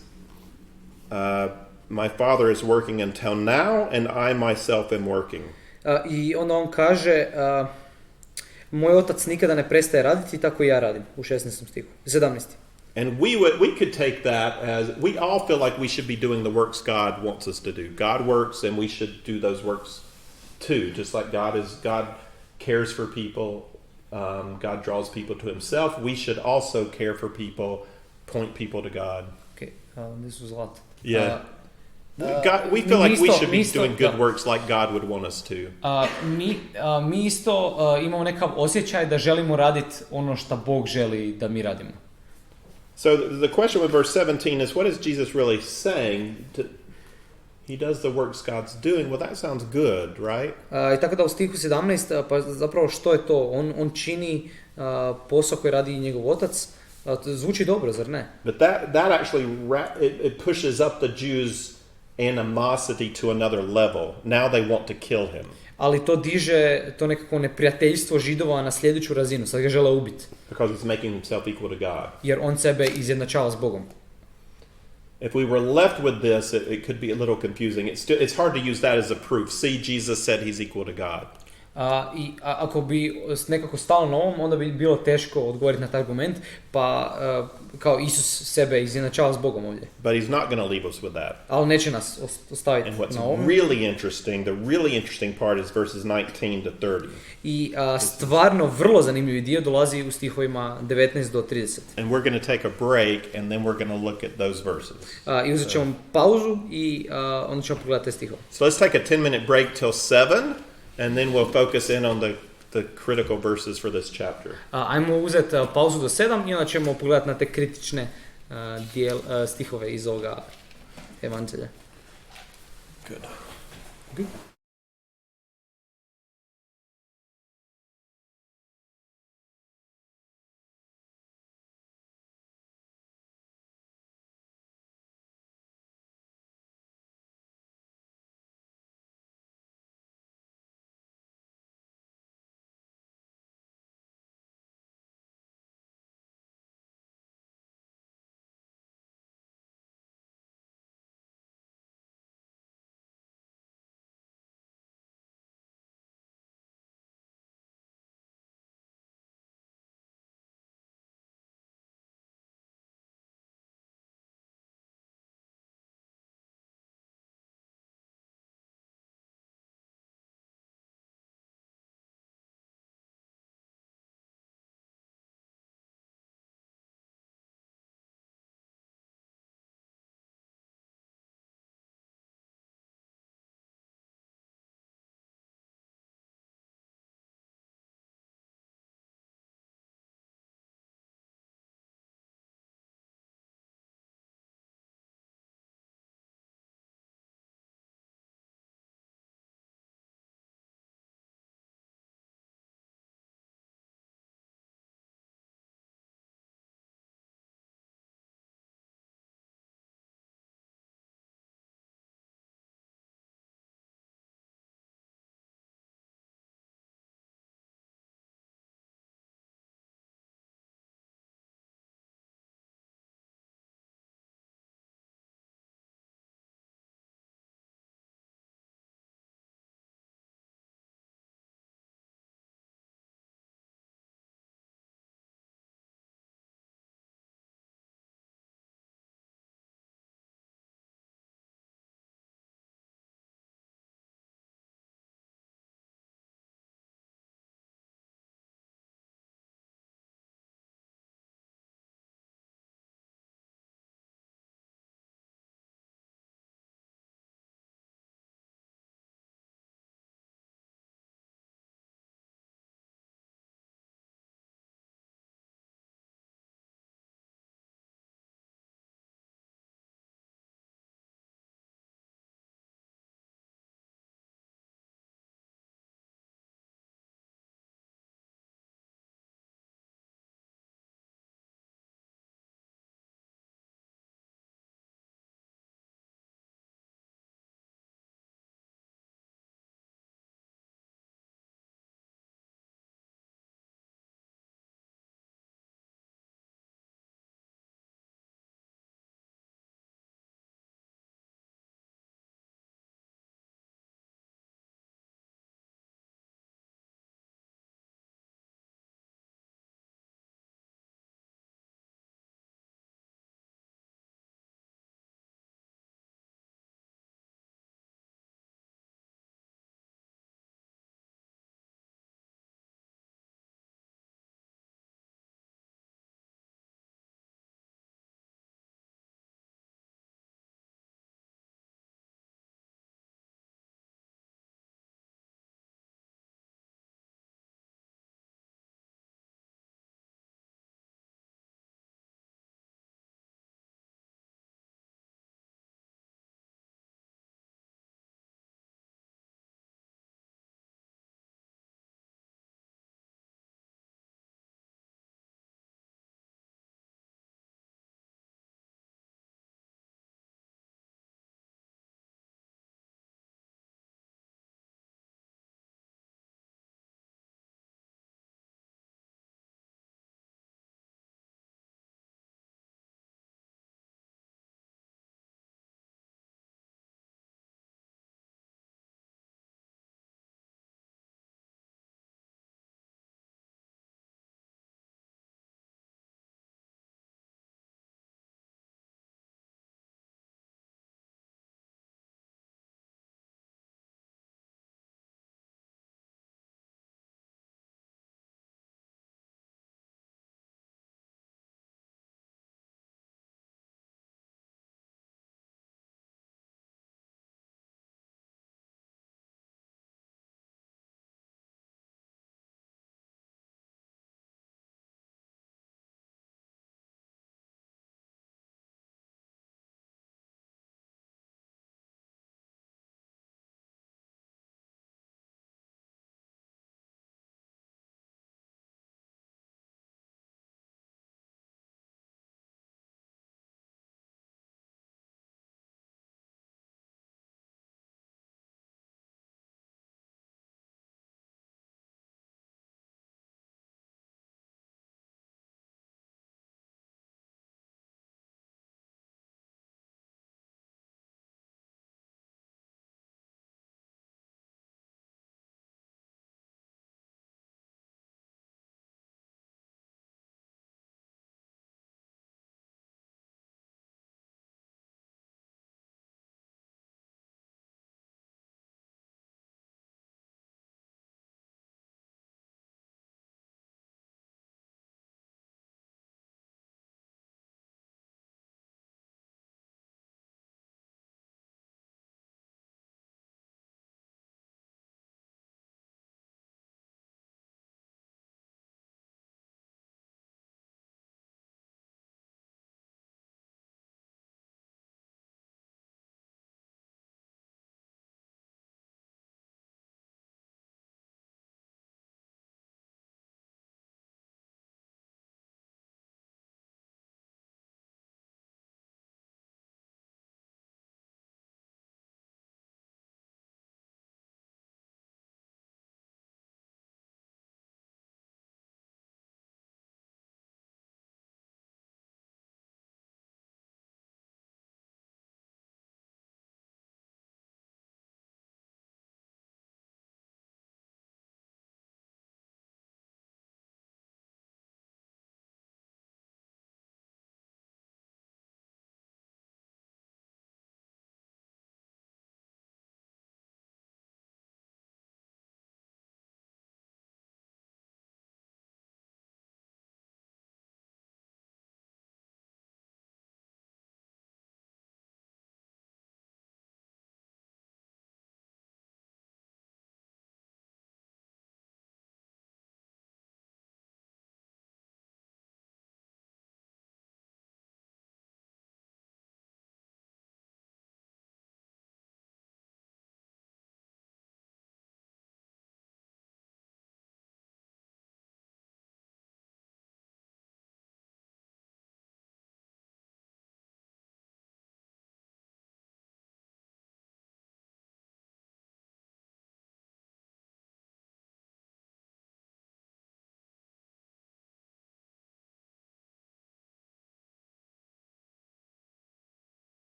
my Father is working until now, and I myself am working. I onda on kaže, moj otac nikada ne prestaje raditi, tako i ja radim, u 16. stihu, 17. And we could take that as, we all feel like we should be doing the works God wants us to do. God works, and we should do those works too. Just like God cares for people, God draws people to himself, we should also care for people, point people to God. Okay, this was a lot. Yeah. We feel like we should be doing good works like God would want us to. Mi isto imamo nekav osjećaj da želimo raditi ono što Bog želi da mi radimo. So the question with verse 17 is, what is Jesus really saying? He does the works God's doing. Well, that sounds good, right? I tako da u stihu 17, pa zapravo što je to? On čini posao koji radi njegov otac. Zvuči dobro, zar ne? But that actually it pushes up the Jews' animosity to another level. Now they want to kill him. Ali to diže to nekako neprijateljstvo Židova na sljedeću razinu, sad ga žele ubiti. Because he's making himself equal to God. Jer on sebe izjednačava s Bogom. If we were left with this, it could be a little confusing. It's hard to use that as a proof. See, Jesus said he's equal to God. Ako bi nekako stalo na ovom, onda bi bilo teško odgovoriti na taj argument, pa kao Isus sebe izjednačava s Bogom ovdje. But he's not going to leave us with that. Ali neće nas ostaviti And what's na ovom. really interesting, the really interesting part is verses 19 to 30. I stvarno vrlo zanimljivi dio dolazi u stihovima 19 do 30. And we're going to take a break and then we're going to look at those verses. I uzet ćemo pauzu i onda ćemo pogledati te stihove. So let's take a 10-minute break till 7. And then we'll focus in on the critical verses for this chapter. Ajmo uzeti pauzu do 7 i onda ćemo pogledati na te kritične stihove iz ovoga evanđelja. Good.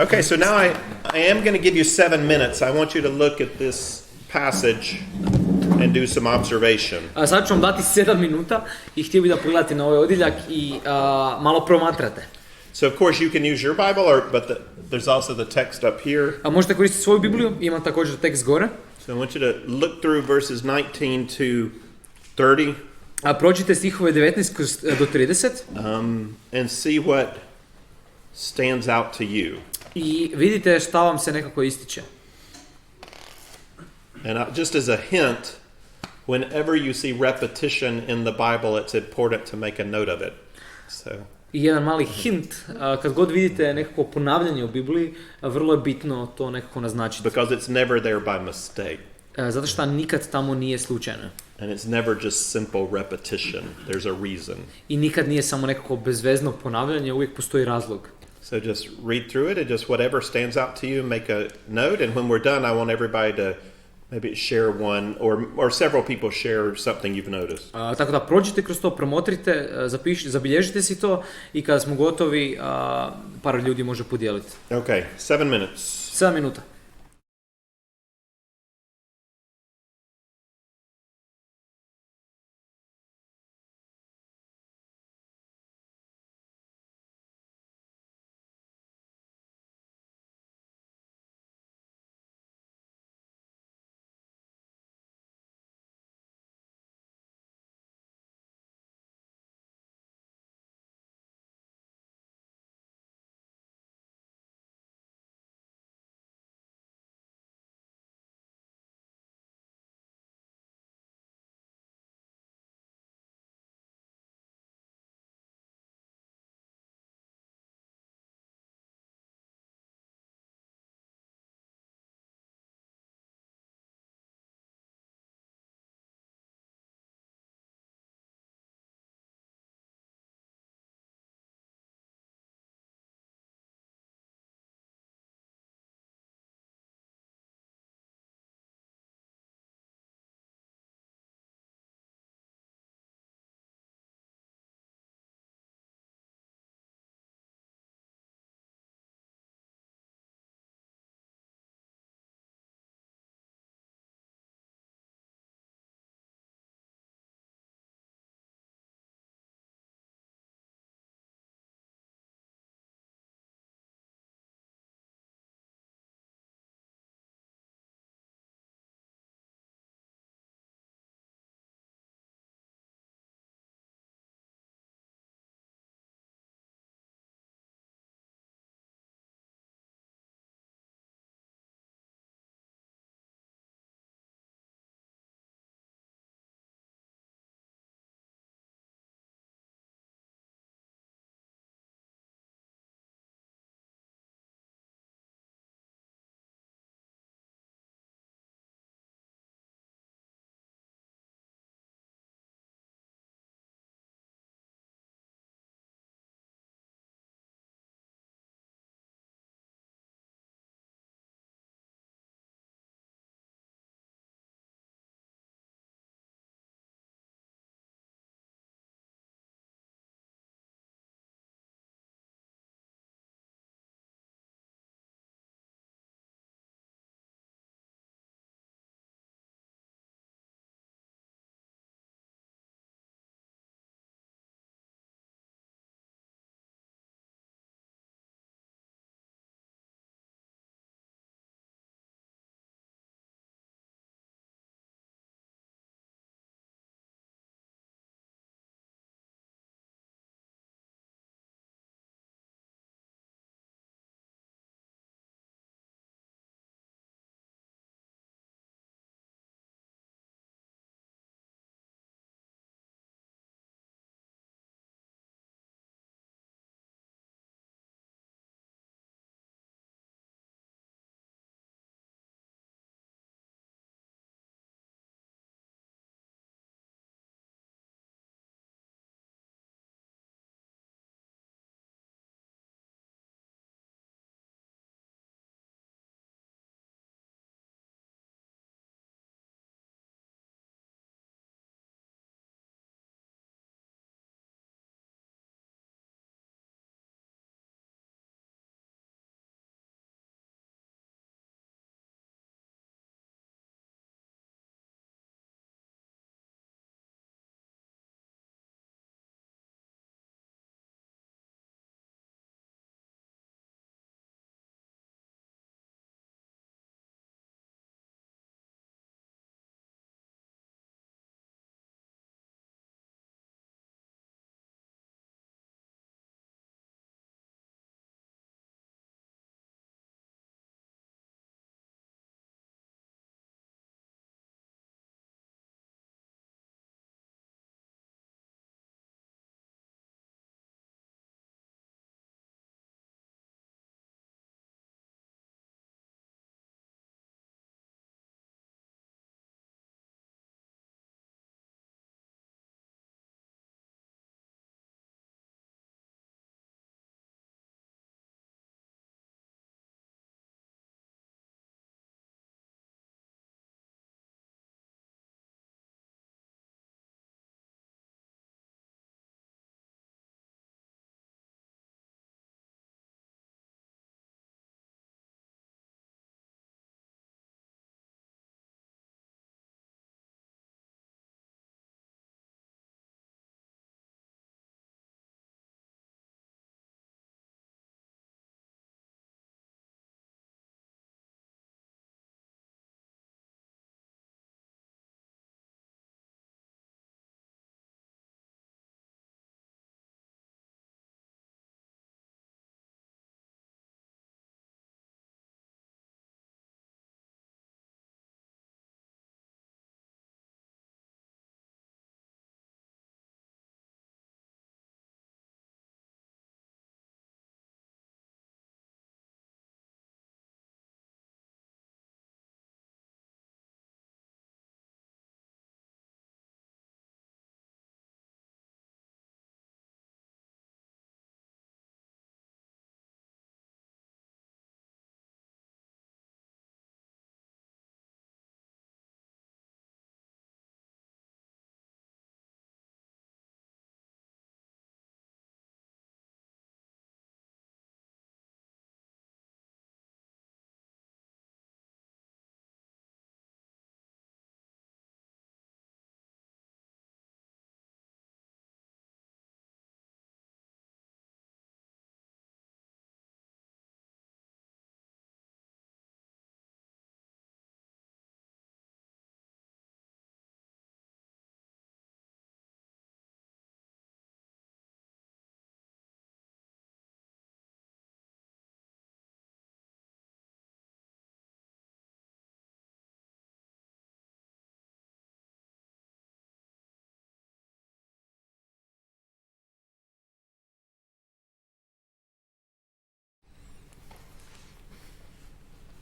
Okay, so now I am going to give you 7 minutes. I want you to look at this passage and do some observation. A sad ću vam dati 7 minuta i htio bih da pogledate na ovaj odjeljak i malo promatrate. So of course you can use your Bible, but there's also the text up here. A možete koristiti svoju Bibliju, ima također tekst gore. So I want you to look through verses 19 to 30. A pročite stihove 19 do 30 And see what stands out to you. i vidite šta vam se nekako ističe. And just as a hint, whenever you see repetition in the Bible, it's important to make a note of it. So. I jedan mali hint, kad god vidite nekako ponavljanje u Bibliji, vrlo je bitno to nekako naznačiti. Because it's never there by mistake. Zato što nikad tamo nije slučajno. And it's never just simple repetition. There's a reason. I nikad nije samo nekako bezvezno ponavljanje, uvijek postoji razlog. So just read through it and just whatever stands out to you, make a note. And when we're done, I want everybody to maybe share one or several people share something you've noticed. Tako da prođite kroz to, promotrite, zabilježite si to i kada smo gotovi, par ljudi može podijeliti. Okay, 7 minutes. 7 minuta.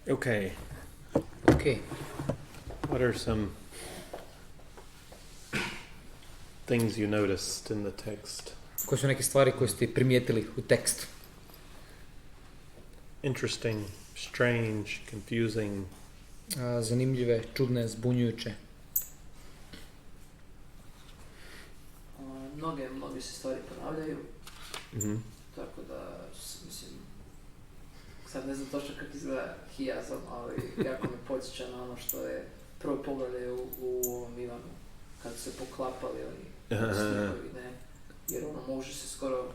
Okay. Ok. What are some things you noticed in the text? Koje su neke stvari koje ste primijetili u tekstu? Interesting, strange, confusing. Zanimljive, čudne, zbunjujuće. Mnoge se stvari ponavljaju, Mm-hmm. tako da, mislim, sad ne znam točno kako izgleda hijazam, ali jako me podsjeća na ono što je prvo pogledaj u ovom Ivanu, kad se poklapali oni stihovi, ne? Jer ono može se skoro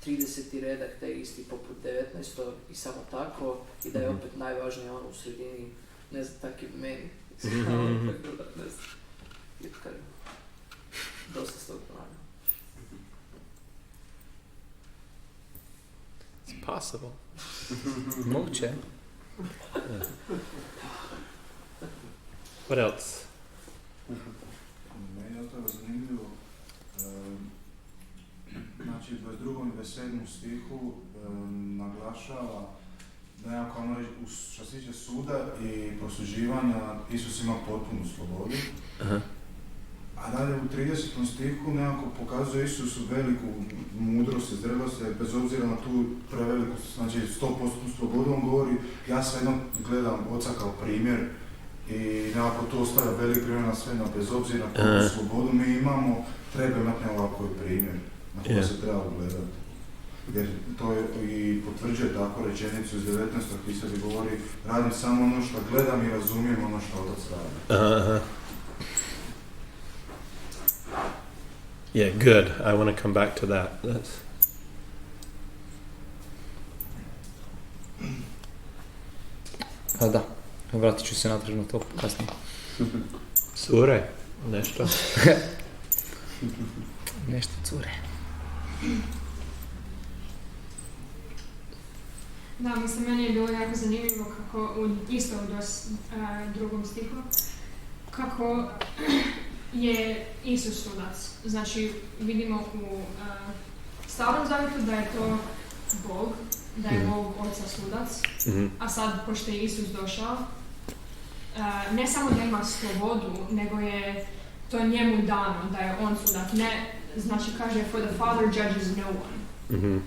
30. redak taj isti poput 19. i samo tako, i da je opet najvažnije ono u sredini, ne znam, tak je meni. Ne znam, dosta s tog ponavljam. It's possible. Moguće. What else? Meni je od toga zanimljivo, znači u 22. i 27. stihu naglašava nekako ono što se tiče suda i prosuđivanja, Isus ima potpunu slobodu. Aha. A dalje u 30. stihu nekako pokazuje Isusu veliku mudrost i zrelost, bez obzira na tu preveliku, znači 100% slobodu, on govori, ja svejedno gledam oca kao primjer i nekako to ostavlja velik primjer na sve, bez obzira na koju slobodu mi imamo, treba imati ovako primjer na koji se treba ugledati. Jer to je, i potvrđuje tako rečenicu iz 19. gdje se govori, radim samo ono što gledam i razumijem ono što otac radi. Uh-huh. Yeah, good. I want to come back to that. Da, vratit ću se natrag na to kasnije. Cure, nešto. Nešto cure. Da, mislim, meni je bilo jako zanimljivo kako, isto u drugom stihu, kako je Isus sudac. Znači, vidimo u Starom zavjetu da je to Bog, da je Bog Oca sudac, a sad, pošto je Isus došao, ne samo da ima slobodu, nego je to njemu dano, da je on sudac. Ne, znači, kaže, for the Father judges no one.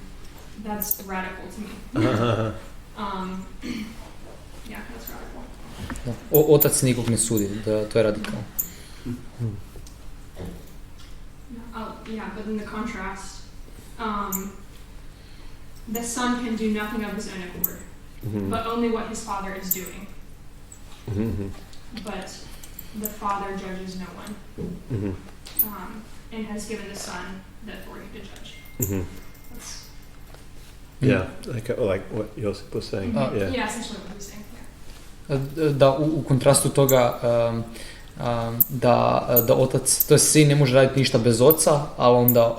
That's radical to me. Yeah, that's radical. Da. Otac nikog ne sudi, da, to je radikalno. Yeah, but in the contrast, the Son can do nothing of his own accord, but only what his Father is doing. But the Father judges no one, and has given the Son the authority to judge. Yeah, like what Josip was saying. Yeah, essentially what he was saying. Yeah. Da, u kontrastu toga da otac, to je sin ne može raditi ništa bez oca, ali onda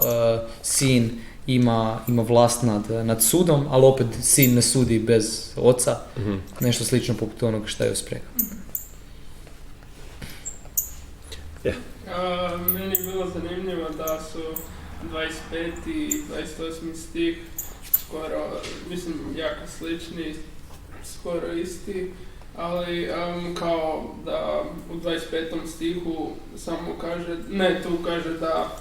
sin ima vlast nad sudom, ali opet sin ne sudi bez oca. Nešto slično poput onoga što je usprega. Meni je bilo zanimljivo da su 25. i 28. stih skoro, mislim, jako slični, skoro isti, ali kao da u 25. stihu samo kaže, tu kaže da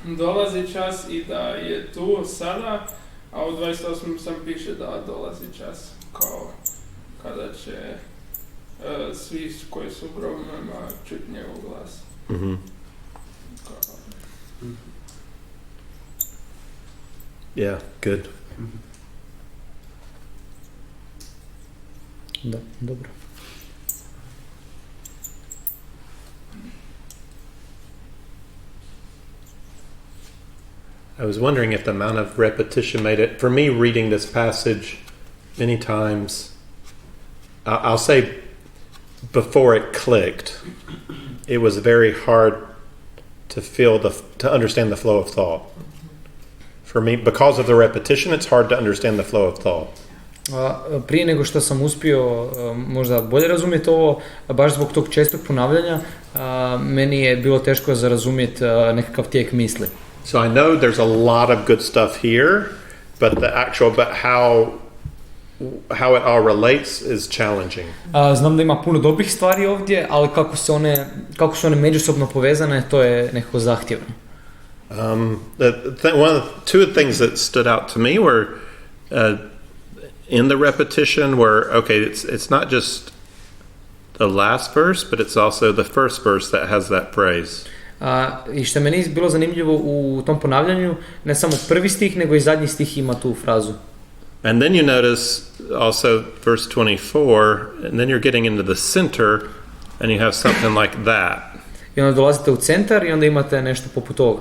dolazi čas i da je tu sada, a u 28. sam piše da dolazi čas, kao kada će svi koji su u grobovima čuti njegov glas. Yeah, good. Da, dobro. I was wondering if the amount of repetition made it, for me reading this passage many times, I'll say before it clicked, it was very hard to to understand the flow of thought. For me, because of the repetition, it's hard to understand the flow of thought. Prije nego što sam uspio možda bolje razumjeti ovo, baš zbog tog čestog ponavljanja, meni je bilo teško za razumjeti nekakav tijek misli. So I know there's a lot of good stuff here, but how how it all relates is challenging. Znam da ima puno dobrih stvari ovdje, ali kako su one međusobno povezane, to je nekako zahtjevno. Two of the things that stood out to me were in the repetition were, okay, it's not just the last verse, but it's also the first verse that has that phrase. I što meni bilo zanimljivo u tom ponavljanju, ne samo prvi stih, nego i zadnji stih ima tu frazu. And then you notice also verse 24, and then you're getting into the center, and you have something like that. I onda dolazite u centar i onda imate nešto poput toga.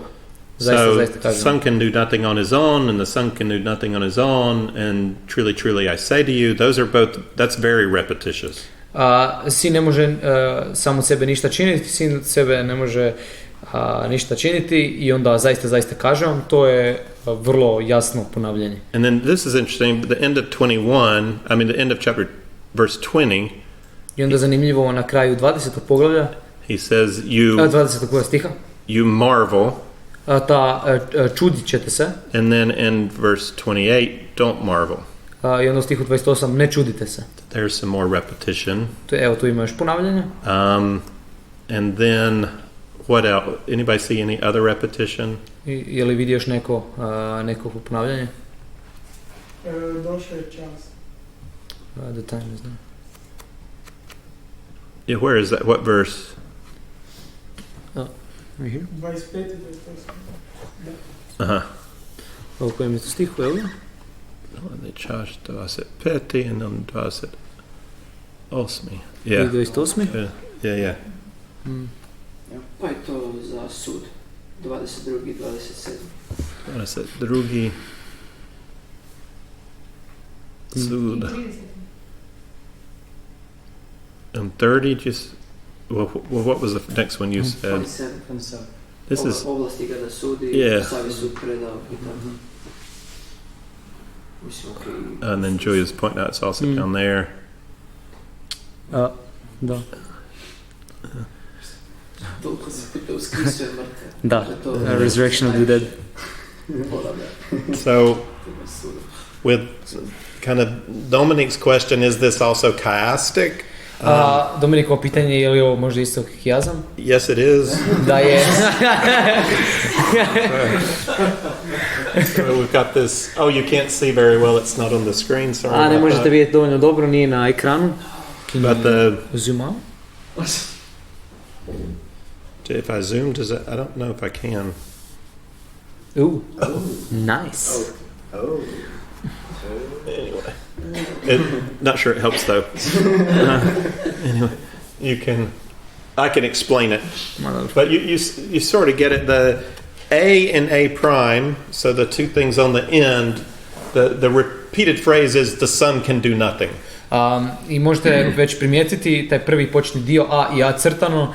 Zaista The kažem. son can do nothing on his own, and the son can do nothing on his own, and truly, truly I say to you, those are both, that's very repetitious. Sin ne može sam od sebe ništa činiti, sin od sebe ne može ništa činiti i onda zaista kažem vam, to je vrlo jasno ponavljanje. And then this is interesting, the end of 21, I mean the end of chapter, verse 20, I onda zanimljivo na kraju 20. poglavlja, he says, 20. stiha, you marvel, čudit ćete se, and then in verse 28, don't marvel. I onda u stihu 28, ne čudite se. There's some more repetition. Evo tu ima još ponavljanja. And then, what else? Anybody see any other repetition? Je li vidi još neko ponavljanje? Došao je čas. The time is now. Yeah, where is that? What verse? Right here. 25. Uh-huh. U kojem je to stihu, evo? They charged 25 and then 28. Yeah. 28. Yeah. Pa je to za sud. 22. 27. 22. Sud. And 30 just... Well, what was the next one you said? 27. This is... Ovlasti ga da sudi, savi sud predao i tako. Mislim, okay. And then Julia's pointing out it's also down there. Da. Toliko se puta uskrisuje mrtve. Da, resurrection of the dead. So, with kind of Dominique's question, is this also chiastic? Dominikovo pitanje je li ovo možda isto hijazam? Yes, it is. Da je. So we've got this. Oh, you can't see very well. It's not on the screen. Sorry. Ne možete vidjeti dovoljno dobro, nije na ekranu. But the Zoom out. if I zoom, does it? I don't know if I can. Ooh, nice. Anyway, not sure it helps though. Anyway, I can explain it, but you sort of get it. The A and A prime, so the two things on the end, the repeated phrase is the son can do nothing. I možete već primijetiti taj prvi početni dio A i A crtano,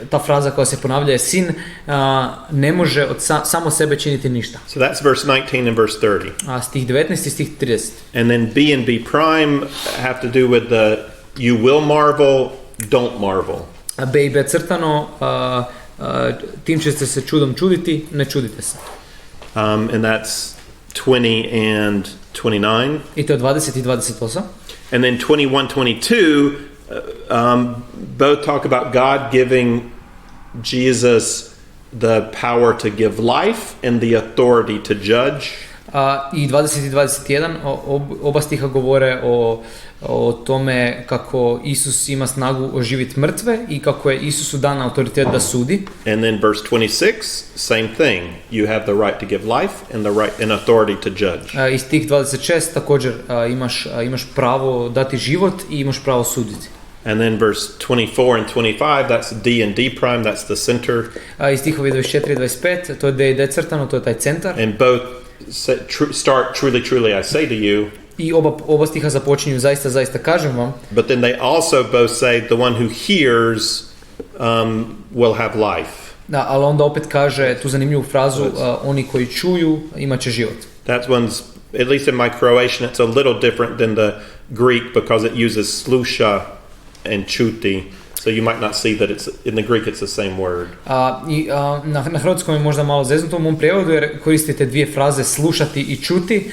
ta fraza koja se ponavlja je sin ne može samo sebe činiti ništa. So that's verse 19 and verse 30. A stih 19 i stih 30. And then B and B prime have to do with the you will marvel, don't marvel. A B i B crtano, tim ćete se čudom čuditi, ne čudite se. And that's 20 and 29. I to je 20 i 28. And then 21, 22, both talk about God giving Jesus the power to give life and the authority to judge. I 20 i 21, oba stiha govore o tome kako Isus ima snagu oživiti mrtve i kako je Isusu dan autoritet da sudi. And then verse 26, same thing. You have the right to give life and the right and authority to judge. I stih 26 također imaš pravo dati život i imaš pravo suditi. And then verse 24 and 25, that's D and D prime, that's the center. I stihovi 24 i 25, to je D i D crtano, to je taj centar. And both start truly, truly I say to you. I oba stiha započinju zaista kažem vam. But then they also both say the one who hears will have life. Da, ali onda opet kaže tu zanimljivu frazu, oni koji čuju imat će život. That one's, at least in my Croatian, it's a little different than the Greek because it uses sluša and čuti. So you might not see that it's in the Greek it's the same word. Na hrvatskom je možda malo zeznuto u mom prijevodu jer koristite dvije fraze slušati i čuti,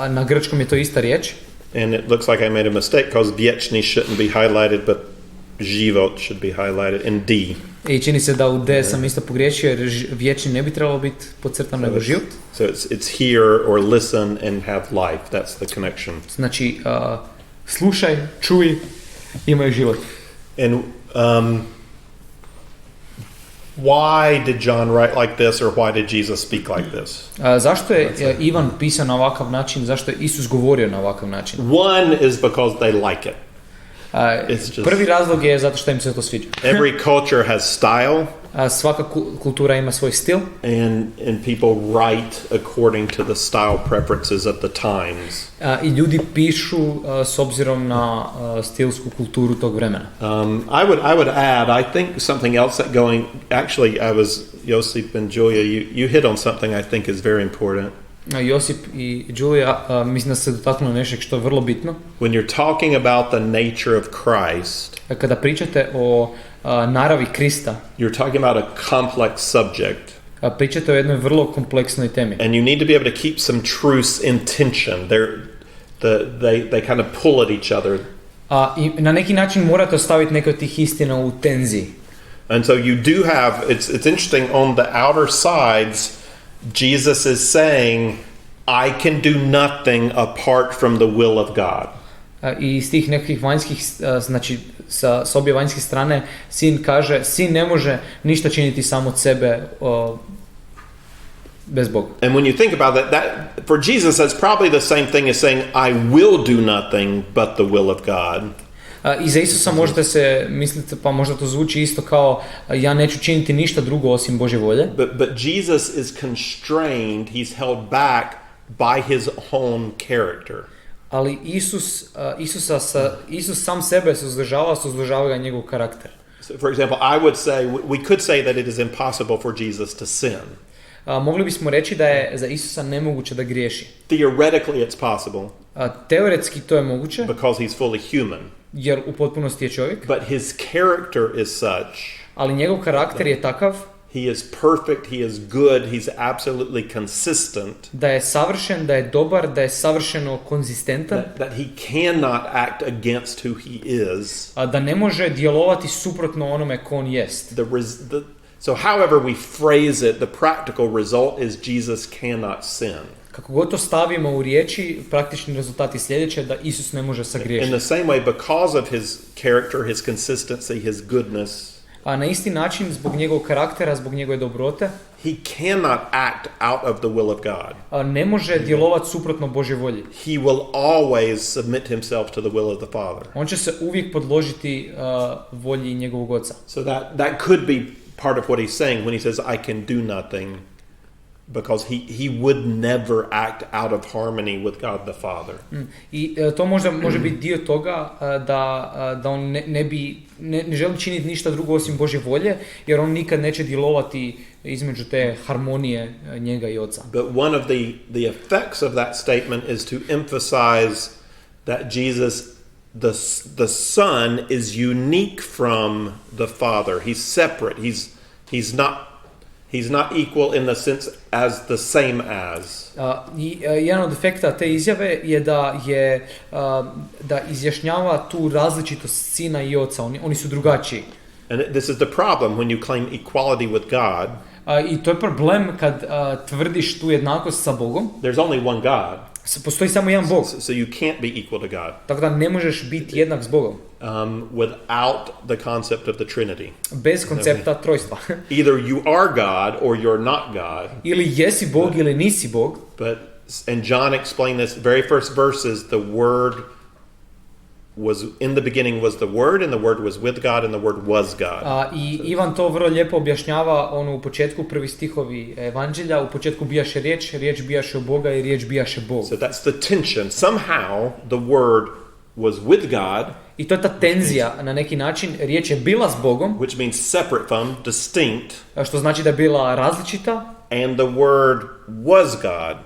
na grčkom je to ista riječ. And it looks like I made a mistake because vječni shouldn't be highlighted, but život should be highlighted in D. I čini se da u D sam isto pogriješio jer vječni ne bi trebalo biti podcrtano nego život. So it's hear or listen and have life. That's the connection. Znači, slušaj, čuj, imaj život. And why did John write like this, or why did Jesus speak like this? Zašto je Ivan pisao na ovakav način? Zašto je Isus govorio na ovakav način? One is because they like it. Prvi razlog je zato što im se to sviđa. Every culture has style. Svaka kultura ima svoj stil. And people write according to the style preferences of the times. I ljudi pišu s obzirom na stilsku kulturu tog vremena. I would add, I think something else that going, actually Josip and Julia, you hit on something I think is very important. Josip i Julia, mislim da se dotaknuo nešto što je vrlo bitno. When you're talking about the nature of Christ, kada pričate o naravi Krista, you're talking about a complex subject. Pričate o jednoj vrlo kompleksnoj temi. And you need to be able to keep some truths in tension. They kind of pull at each other. I na neki način morate ostaviti neke od tih istina u tenziji. And so you do have, it's interesting, on the outer sides, Jesus is saying, I can do nothing apart from the will of God. I iz tih nekih vanjskih, znači sa obje vanjske strane, sin kaže, sin ne može ništa činiti sam od sebe bez Boga. And when you think about that for Jesus that's probably the same thing as saying I will do nothing but the will of God. I za Isusa možete se misliti, pa možda to zvuči isto kao ja neću činiti ništa drugo osim Božje volje. But Jesus is constrained, he's held back by his own character. Ali Isus sam sebe suzdržava ga njegov karakter. So for example, I would say, we could say that it is impossible for Jesus to sin. Mogli bismo reći da je za Isusa nemoguće da griješi. Theoretically it's possible. Teoretski to je moguće. Because he's fully human. Jer u potpunosti je čovjek. But his character is such. Ali njegov karakter je takav. He is perfect, he is good, he's absolutely consistent. Da je savršen, da je dobar, da je savršeno konzistentan. That he cannot act against who he is. Da ne može djelovati suprotno onome ko on jest. So however we phrase it, the practical result is Jesus cannot sin. Kako god to stavimo u riječi, praktični rezultat je sljedeće, da Isus ne može sagriješiti. In the same way, because of his character, his consistency, his goodness, a na isti način, zbog njegovog karaktera, zbog njegove dobrote, he cannot act out of the will of God. Ne može djelovati suprotno Božjoj volji. He will always submit himself to the will of the Father. On će se uvijek podložiti volji njegovog Oca. So that could be part of what he's saying when he says I can do nothing, because he would never act out of harmony with God the Father. I to može biti dio toga da on ne želi činiti ništa drugo osim Božje volje, jer on nikad neće djelovati između te harmonije njega i Oca. But one of the effects of that statement is to emphasize that Jesus, the Son, is unique from the Father. He's separate. He's not equal in the sense as the same as. Jedan od efekta te izjave je da izjašnjava tu različitost Sina i Oca. Oni su drugačiji. And this is the problem when you claim equality with God. I to je problem kad tvrdiš tu jednakost sa Bogom. There's only one God. Postoji samo jedan Bog. So you can't be equal to God. Tako da ne možeš biti jednak s Bogom. Without the concept of the Trinity. Bez koncepta trojstva. Either you are God or you're not God. Ili jesi Bog ili nisi Bog. And John explained this very first verses, the Word was in the beginning was the Word, and the Word was with God, and the Word was God. I Ivan to vrlo lijepo objašnjava u početku, prvi stihovi Evanđelja, u početku bijaše riječ bijaše u Boga i riječ bijaše Bog. So that's the tension. Somehow the Word was with God. I to je ta tenzija na neki način, riječ je bila s Bogom, which means separate from, distinct, što znači da je bila različita, and the Word was God,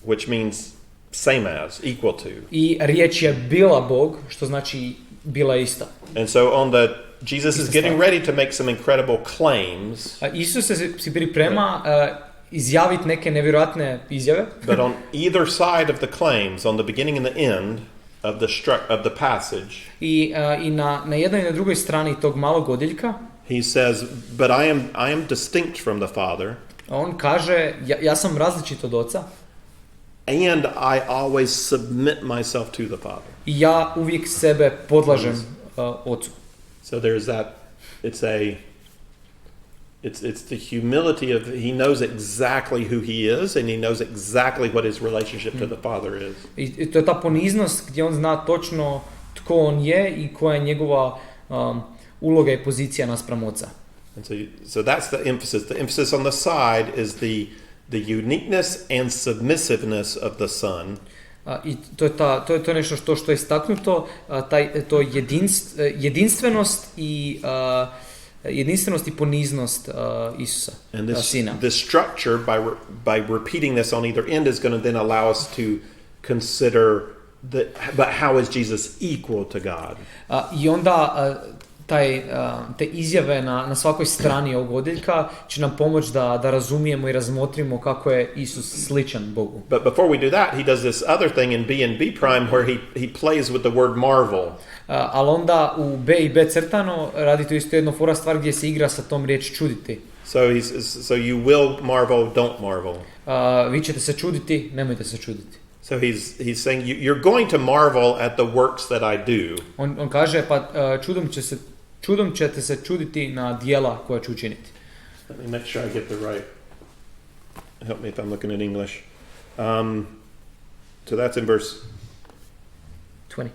which means same as, equal to. I riječ je bila Bog, što znači bila ista. And so Jesus is getting ready to make some incredible claims. Isus se priprema izjaviti neke nevjerojatne izjave. But on either side of the claims, on the beginning and the end of the passage, I na jednoj i na drugoj strani tog malog odjeljka, he says, "But I am distinct from the Father." on kaže, ja sam različit od Oca. And I always submit myself to the Father. I ja uvijek sebe podlažem Ocu. So there's that. It's the humility of he knows exactly who he is, and he knows exactly what his relationship to the Father is. I to je ta poniznost gdje on zna točno tko on je i koja je njegova uloga i pozicija naspram Oca. And so that's the emphasis. The emphasis on the side is the uniqueness and submissiveness of the Son. I to je nešto što je istaknuto, to jedinstvenost i poniznost Isusa, And Sina. this structure, by repeating this on either end, is going to then allow us to consider but how is Jesus equal to God? I onda te izjave na svakoj strani ovog odjeljka će nam pomoći da razumijemo i razmotrimo kako je Isus sličan Bogu. But before we do that, he does this other thing in B and B prime where he plays with the word marvel. Ali onda u B i B crtano radi tu isto jedno fora stvar gdje se igra sa tom riječi čuditi. So you will marvel, don't marvel. Vi ćete se čuditi, nemojte se čuditi. So he's saying you're going to marvel at the works that I do. On kaže čudom ćete se čuditi na djela koja ću učiniti. Let me make sure I get the right. Help me if I'm looking at English. So that's in verse 20.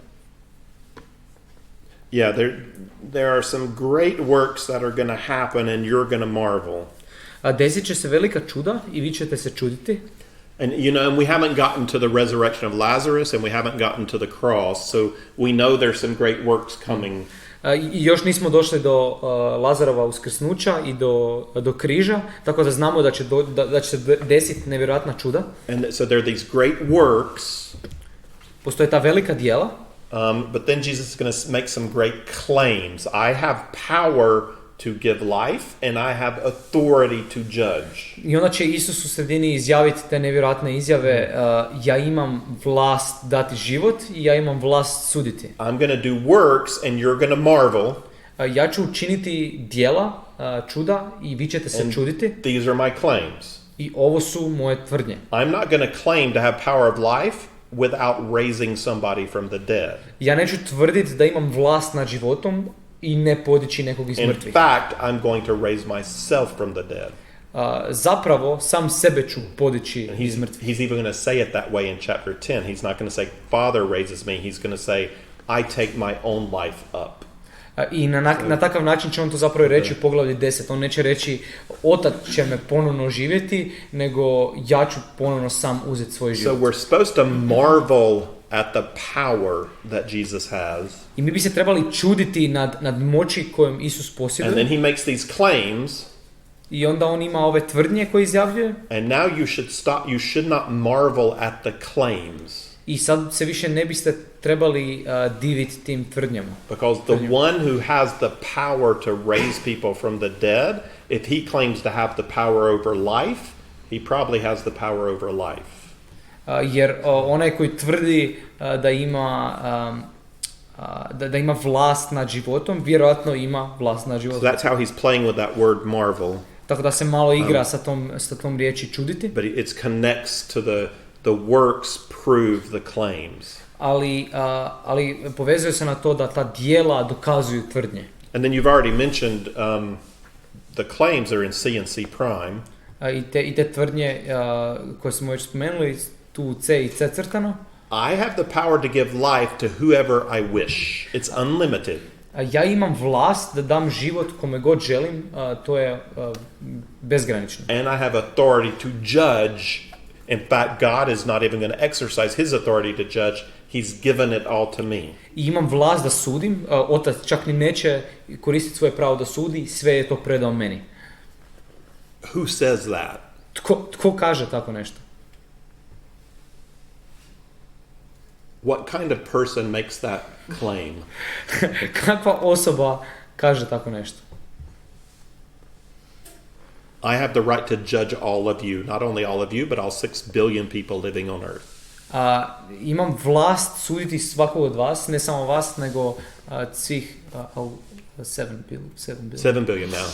Yeah, there are some great works that are going to happen and you're going to marvel. Desit će se velika čuda i vi ćete se čuditi. And and we haven't gotten to the resurrection of Lazarus and we haven't gotten to the cross, so we know there's some great works coming. I još nismo došli do Lazarova uskrsnuća i do križa, tako da znamo da će se desiti nevjerojatna čuda. And so there are these great works. Postoje ta velika djela. But then Jesus is going to make some great claims. I have power to give life and I have authority to judge. I onda će Isus u sredini izjaviti te nevjerojatne izjave, ja imam vlast dati život i ja imam vlast suditi. I'm going to do works and you're going to marvel. Ja ću učiniti djela, čuda i vi ćete se čuditi. These are my claims. I ovo su moje tvrdnje. I'm not going to claim to have power of life without raising somebody from the dead. Ja neću tvrditi da imam vlast nad životom i ne podići nekog iz mrtvih. In fact, I'm going to raise myself from the dead. Zapravo, sam sebe ću podići iz mrtvih. He's even going to say it that way in chapter 10. He's not going to say, Father raises me. He's going to say, I take my own life up. I na takav način će on to zapravo reći u poglavlju 10. On neće reći, Otac će me ponovno živjeti, nego ja ću ponovno sam uzeti svoj život. So we're supposed to marvel at the power that Jesus has. I mi bi se trebali čuditi nad moći kojom Isus posjeduje. And then he makes these claims. I onda on ima ove tvrdnje koje izjavljuje. And now you should not marvel at the claims. I sad se više ne biste trebali diviti tim tvrdnjama. Because the one who has the power to raise people from the dead, if he claims to have the power over life, he probably has the power over life. Jer onaj koji tvrdi da ima vlast nad životom, vjerojatno ima vlast nad životom. So that's how he's playing with that word marvel. Tako da se malo igra sa tom riječi čuditi. But it connects to the works prove the claims. Ali povezuje se na to da ta djela dokazuju tvrdnje. And then you've already mentioned the claims are in C and C prime. I te tvrdnje koje smo već spomenuli, tu C i C crtano. I have the power to give life to whoever I wish. It's unlimited. Ja imam vlast da dam život kome god želim, to je bezgranično. And I have authority to judge. In fact, God is not even going to exercise his authority to judge. He's given it all to me. I imam vlast da sudim, Otac čak ni neće koristiti svoje pravo da sudi, sve je to predao meni. Who says that? Tko kaže tako nešto? What kind of person makes that claim? Kakva osoba kaže tako nešto? I have the right to judge all of you, not only all of you, but all 6 billion people living on earth. Imam vlast suditi svakog od vas, ne samo vas, nego svih 7 billion. 7 billion now.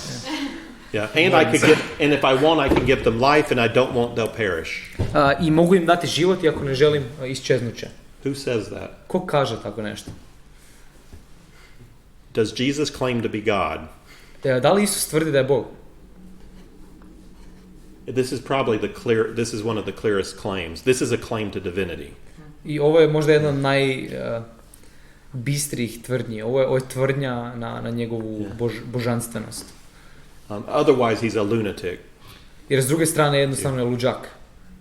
Yeah, and I could and if I want, I can give them life, and I don't want they'll perish. I mogu im dati život, iako ne želim isčeznuće. Who says that? Ko kaže tako nešto? Does Jesus claim to be God? Da li Isus tvrdi da je Bog? This is this is one of the clearest claims. This is a claim to divinity. I ovo je možda jedna od najbistrih tvrdnji. Ovo je tvrdnja na njegovu božanstvenost. Otherwise he's a lunatic. Jer s druge strane jednostavno je luđak.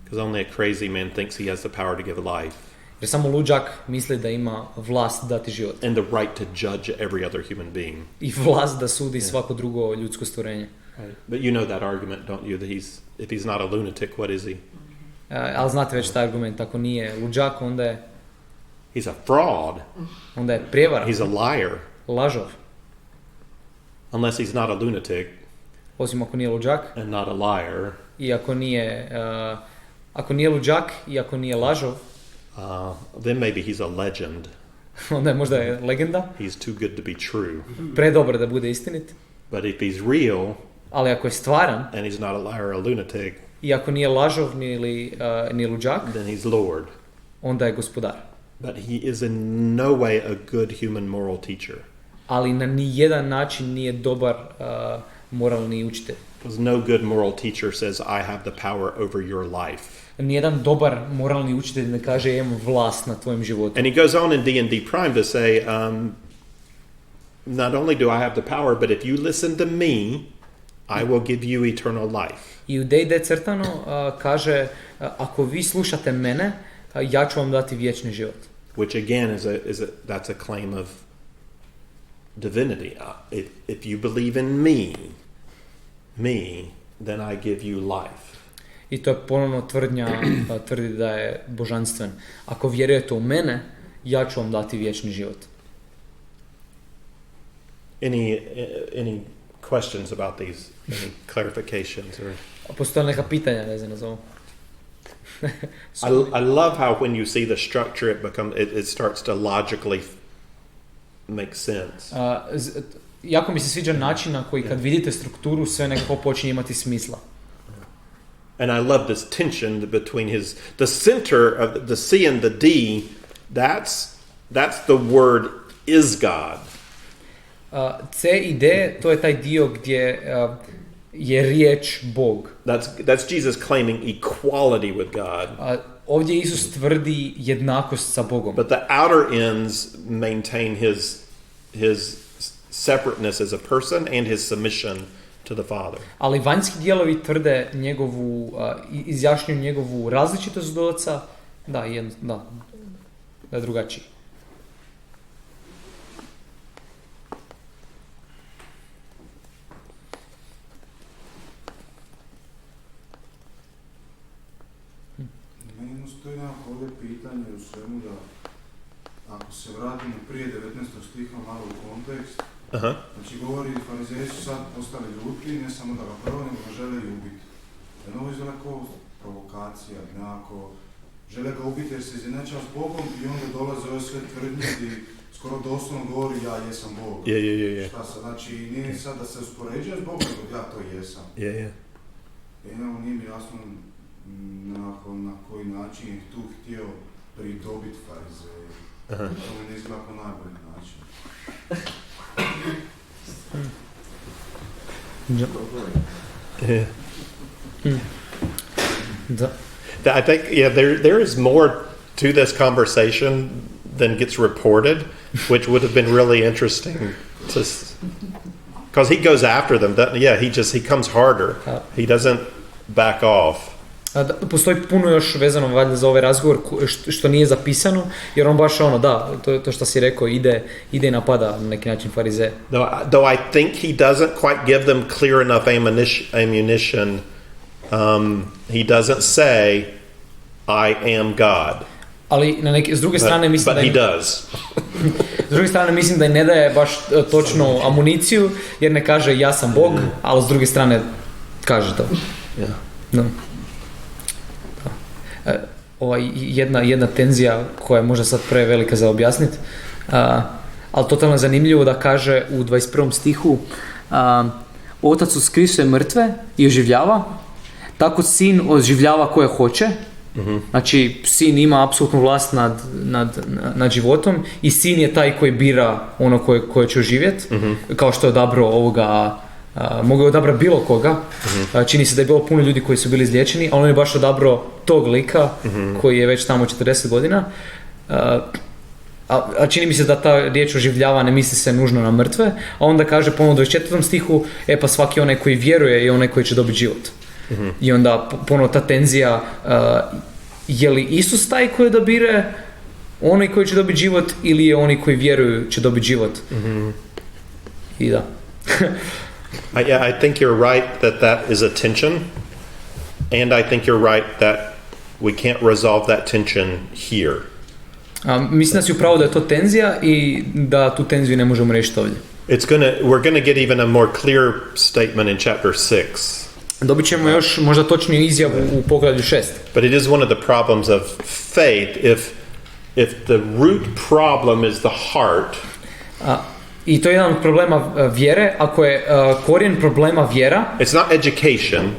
Because only a crazy man thinks he has the power to give life. Jer samo luđak misli da ima vlast dati život. And the right to judge every other human being. I vlast da sudi svako drugo ljudsko stvorenje. Right. But you know that argument, don't you? That if he's not a lunatic, what is he? Ali znate već taj argument, ako nije luđak, onda je... He's a fraud. Onda je prijevara. He's a liar. Lažov. Unless he's not a lunatic. Osim ako nije luđak. And not a liar. I ako nije luđak i ako nije lažov. Then maybe he's a legend. Onda je možda legenda. He's too good to be true. Predobar da bude istinit. But if he's real, ali ako je stvaran, and he's not a liar or a lunatic, i ako nije lažov ni luđak, then he's Lord. Onda je gospodar. But he is in no way a good human moral teacher. Ali na nijedan način nije dobar moralni učitelj. Because no good moral teacher says I have the power over your life. Nijedan dobar moralni učitelj ne kaže imam vlast nad tvojim životom. And he goes on in D&D Prime to say, not only do I have the power, but if you listen to me, I will give you eternal life. I u D&D crtano kaže, ako vi slušate mene, ja ću vam dati vječni život. Which again that's a claim of divinity. If you believe in me, then I give you life. I to je ponovno tvrdi da je božanstven. Ako vjerujete u mene, ja ću vam dati vječni život. Any questions about these? Any clarifications? Postoje neka pitanja vezana za ovo? I love how when you see the structure it starts to logically make sense. Jako mi se sviđa način na koji kad vidite strukturu sve nekako počinje imati smisla. And I love this tension between the center of the C and the D. That's the word is God. C i D, to je taj dio gdje je riječ Bog. That's Jesus claiming equality with God. Ovdje Isus tvrdi jednakost sa Bogom. But the outer ends maintain his separateness as a person and his submission to the Father. Ali vanjski dijelovi tvrde izjašnjuju njegovu različitost od Oca, da je drugačiji. Meni stoji nekako ovdje pitanje u svemu da ako se vratimo prije 19. stiha malo u kontekst, znači govori farizeji su sad postali ljuti, ne samo da ga prvo, nego ga žele i ubiti. Ovo izgleda kao provokacija, nekako žele ga ubiti jer se izjednačava s Bogom i onda dolaze ove sve tvrdnje gdje skoro doslovno govori ja jesam Bog. Šta sad, znači nije sad da se uspoređuje s Bogom, nego ja to jesam. Jednako nije mi jasno na koji način je tu htio pridobiti farizeje. To mi ne izgleda kao najbolji način. I think there is more to this conversation than gets reported, which would have been really interesting to, because he goes after them. He comes harder. He doesn't back off. Postoji puno još vezano valjda za ovaj razgovor što nije zapisano, jer on baš to što si rekao ide i napada na neki način farizeje. Though I think he doesn't quite give them clear enough ammunition, he doesn't say I am God. Ali s druge strane mislim but da he does. s druge strane mislim da im ne daje baš točno amuniciju, jer ne kaže ja sam Bog, ali s druge strane kaže to. Yeah. No. Jedna tenzija koja je možda sad prevelika za objasniti, ali totalno zanimljivo da kaže u 21. stihu Otac uskrisuje mrtve i oživljava, tako Sin oživljava koje hoće. Znači, Sin ima apsolutnu vlast nad životom i Sin je taj koji bira ono koje će oživjeti, kao što je odabrao ovoga, mogao je odabrati bilo koga. Čini se da je bilo puno ljudi koji su bili izliječeni, ali on je baš odabrao tog lika koji je već tamo 40 godina. A čini mi se da ta riječ oživljava ne misli se nužno na mrtve, a onda kaže ponovno u 24. stihu, pa svaki onaj koji vjeruje je onaj koji će dobiti život. I onda ponovno ta tenzija, je li Isus taj koji odabire onaj koji će dobiti život ili je oni koji vjeruju će dobiti život? I da. I think you're right that is a tension, and I think you're right that we can't resolve that tension here. Mislim da si upravo da je to tenzija i da tu tenziju ne možemo riješiti ovdje. We're gonna get even a more clear statement in chapter 6. Dobit ćemo još možda točniju izjavu u poglavlju 6. But it is one of the problems of faith. If the root problem is the heart, i to je jedan od problema vjere, ako je korijen problema vjera, it's not education.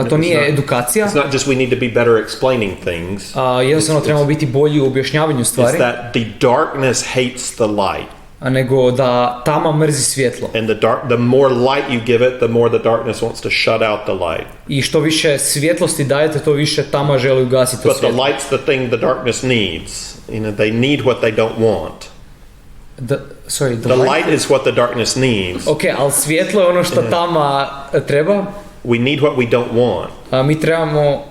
To nije edukacija. It's not just we need to be better explaining things. Jednostavno trebamo biti bolji u objašnjavanju stvari. It's that the darkness hates the light. Nego da tama mrzi svjetlo. And the more light you give it, the more the darkness wants to shut out the light. I što više svjetlosti dajete, to više tama želi ugasiti to svjetlo. But the light's the thing the darkness needs. They need what they don't want. The light is what the darkness needs. Okay, ali svjetlo je ono što tama treba. We need what we don't want. Mi trebamo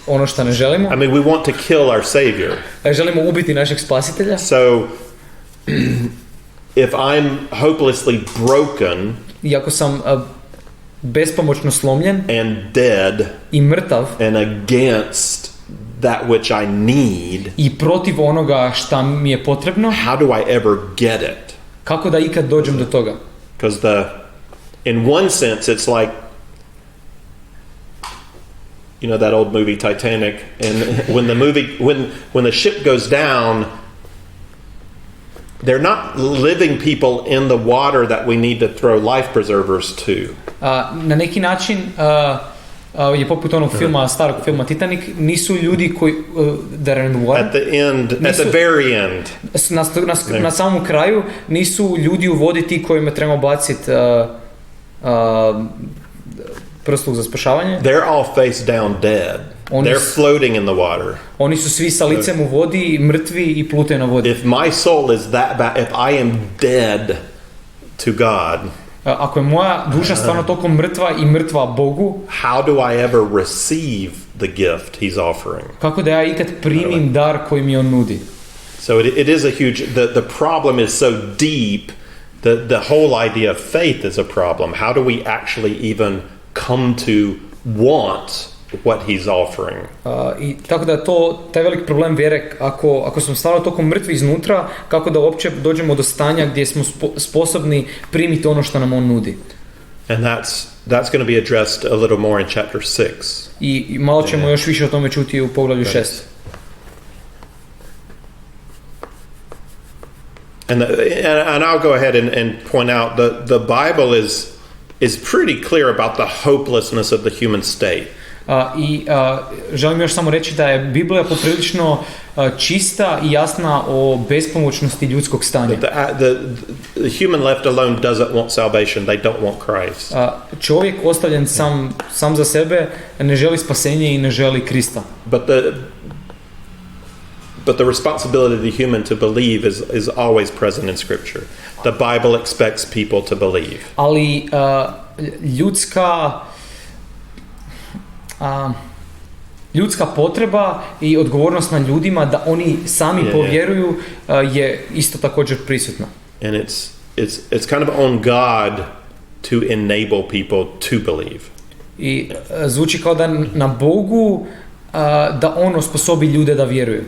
ono što ne želimo. I mean, we want to kill our Savior. Želimo ubiti našeg spasitelja. So, if I'm hopelessly broken, i ako sam bespomoćno slomljen and dead, i mrtav, and against that which I need, i protiv onoga šta mi je potrebno, how do I ever get it? Kako da ikad dođem do toga? Because in one sense, it's like, you know that old movie Titanic, and when the ship goes down, they're not living people in the water that we need to throw life preservers to. Na neki način je poput onog filma, starog filma Titanic, nisu ljudi koji that are in the water. At the end, at the very end. Na samom kraju nisu ljudi u vodi ti kojima trebamo baciti prsluk za spašavanje. They're all face down dead. They're floating in the water. Oni su svi sa licem u vodi, mrtvi i plutaju na vodi. If my soul is that bad, if I am dead to God, ako je moja duša stvarno toliko mrtva i mrtva Bogu, how do I ever receive the gift he's offering? Kako da ja ikad primim dar koji mi on nudi? So it is a huge, the problem is so deep, the whole idea of faith is a problem. How do we actually even come to want what he's offering? I tako da je to taj veliki problem vjere, ako smo stvarno toliko mrtvi iznutra, kako da uopće dođemo do stanja gdje smo sposobni primiti ono što nam on nudi. And that's going to be addressed a little more in chapter 6. I malo ćemo još više o tome čuti u poglavlju 6. And I'll go ahead and point out the Bible is pretty clear about the hopelessness of the human state. Želim još samo reći da je Biblija poprilično čista i jasna o bespomoćnosti ljudskog stanja. The human left alone doesn't want salvation. They don't want Christ. Čovjek ostavljen sam za sebe ne želi spasenje i ne želi Krista. But the responsibility of the human to believe is always present in Scripture. The Bible expects people to believe. Ali ljudska potreba i odgovornost na ljudima da oni sami povjeruju je isto također prisutna. And it's kind of on God to enable people to believe. I zvuči kao da na Bogu da on osposobi ljude da vjeruju.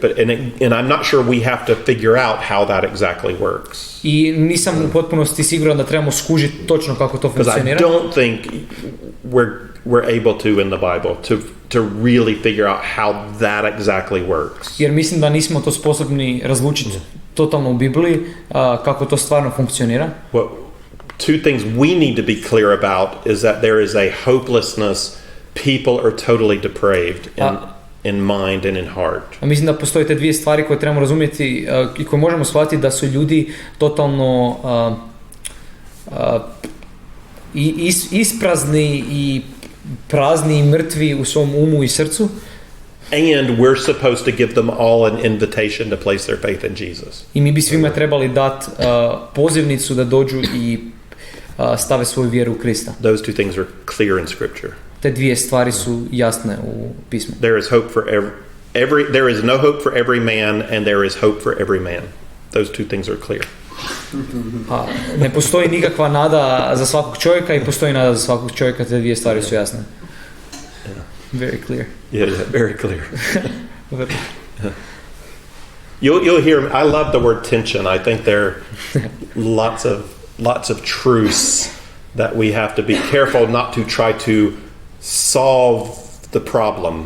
And I'm not sure we have to figure out how that exactly works. I nisam u potpunosti siguran da trebamo skužiti točno kako to Because I funkcionira. don't think we're able to in the Bible to really figure out how that exactly works. Jer mislim da nismo to sposobni razlučiti totalno u Bibliji kako to stvarno funkcionira. What two things we need to be clear about is that there is a hopelessness. People are totally depraved in mind and in heart. Mislim da postoje te dvije stvari koje trebamo razumjeti i koje možemo shvatiti da su ljudi totalno isprazni i prazni i mrtvi u svom umu i srcu. And we're supposed to give them all an invitation to place their faith in Jesus. I mi bi svima trebali dati pozivnicu da dođu i stave svoju vjeru u Krista. Those two things are clear in Scripture. Te dvije stvari su jasne u pismu. There is hope for there is no hope for every man, and there is hope for every man. Those two things are clear. Ne postoji nikakva nada za svakog čovjeka i postoji nada za svakog čovjeka, te dvije stvari su jasne. Very clear. Yeah, very clear. You'll hear. I love the word tension. I think there are lots of truths that we have to be careful not to try to solve the problem.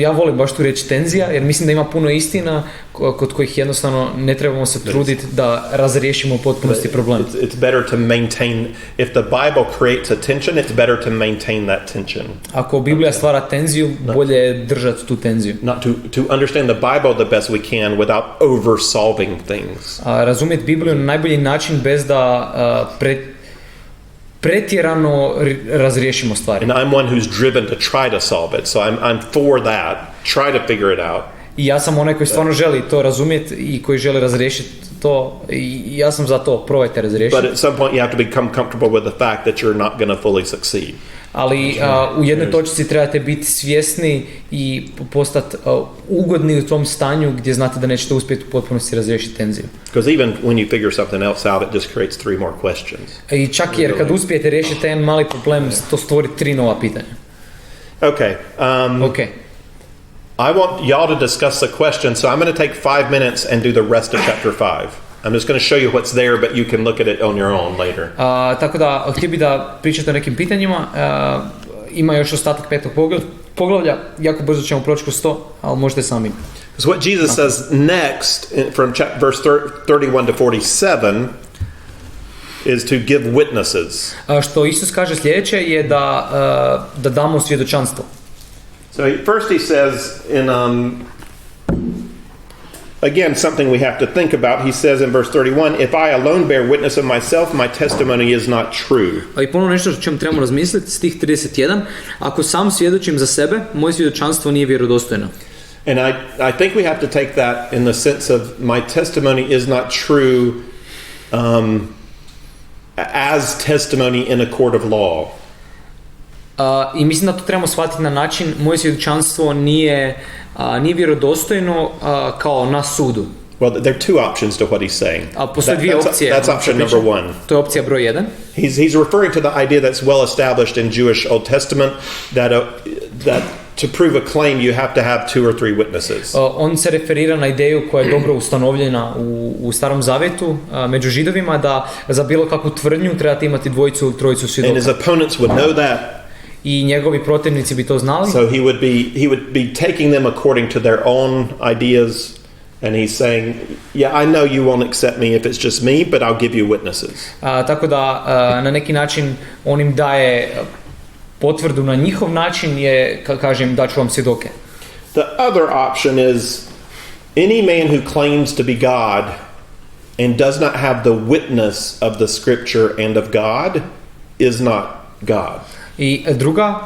Ja volim baš tu reći tenzija, jer mislim da ima puno istina kod kojih jednostavno ne trebamo se truditi da razriješimo u potpunosti problem. It's better to maintain, if the Bible creates a tension, it's better to maintain that tension. Ako Biblija stvara tenziju, bolje je držati tu tenziju. Not to understand the Bible the best we can without over-solving things. Razumjeti Bibliju na najbolji način bez da pretjerano razriješimo stvari. And I'm one who's driven to try to solve it, so I'm for that. Try to figure it out. I ja sam onaj koji stvarno želi to razumjeti i koji želi razriješiti to. I ja sam za to, probajte razriješiti. But at some point you have to become comfortable with the fact that you're not going to fully succeed. Ali u jednoj točci trebate biti svjesni i postati ugodni u tom stanju gdje znate da nećete uspjeti u potpunosti razriješiti tenziju. Because even when you figure something else out, it just creates 3 more questions. I čak jer kad uspijete riješiti jedan mali problem, to stvori 3 nova pitanja. Okay. Okay. I want y'all to discuss the question, so I'm going to take 5 minutes and do the rest of chapter 5. I'm just going to show you what's there, but you can look at it on your own later. Tako da, htio bi da pričate o nekim pitanjima. Ima još ostatak 5. poglavlja. Jako brzo ćemo proći kroz to, ali možete sami. Because what Jesus says next, from verse 31 to 47, is to give witnesses. Što Isus kaže sljedeće je da damo svjedočanstvo. So first he says in again, something we have to think about. He says in verse 31, if I alone bear witness of myself, my testimony is not true. I ponovno nešto o čemu trebamo razmisliti, stih 31, ako sam svjedočim za sebe, moje svjedočanstvo nije vjerodostojno. And I think we have to take that in the sense of my testimony is not true as testimony in a court of law. I mislim da to trebamo shvatiti na način, moje svjedočanstvo nije vjerodostojno kao na sudu. Well, there are 2 options to what he's saying. Postoje dvije opcije. That's option number 1. To je opcija broj 1. He's referring to the idea that's well established in Jewish Old Testament that to prove a claim you have to have 2 or 3 witnesses. On se referira na ideju koja je dobro ustanovljena u Starom Zavjetu među Židovima da za bilo kakvu tvrdnju trebate imati 2 ili 3 svjedoka. And his opponents would know that. I njegovi protivnici bi to znali. So he would be taking them according to their own ideas, and he's saying, yeah, I know you won't accept me if it's just me, but I'll give you witnesses. Tako da na neki način on im daje potvrdu na njihov način, kažem, daću vam svjedoke. The other option is any man who claims to be God and does not have the witness of the scripture and of God is not God. I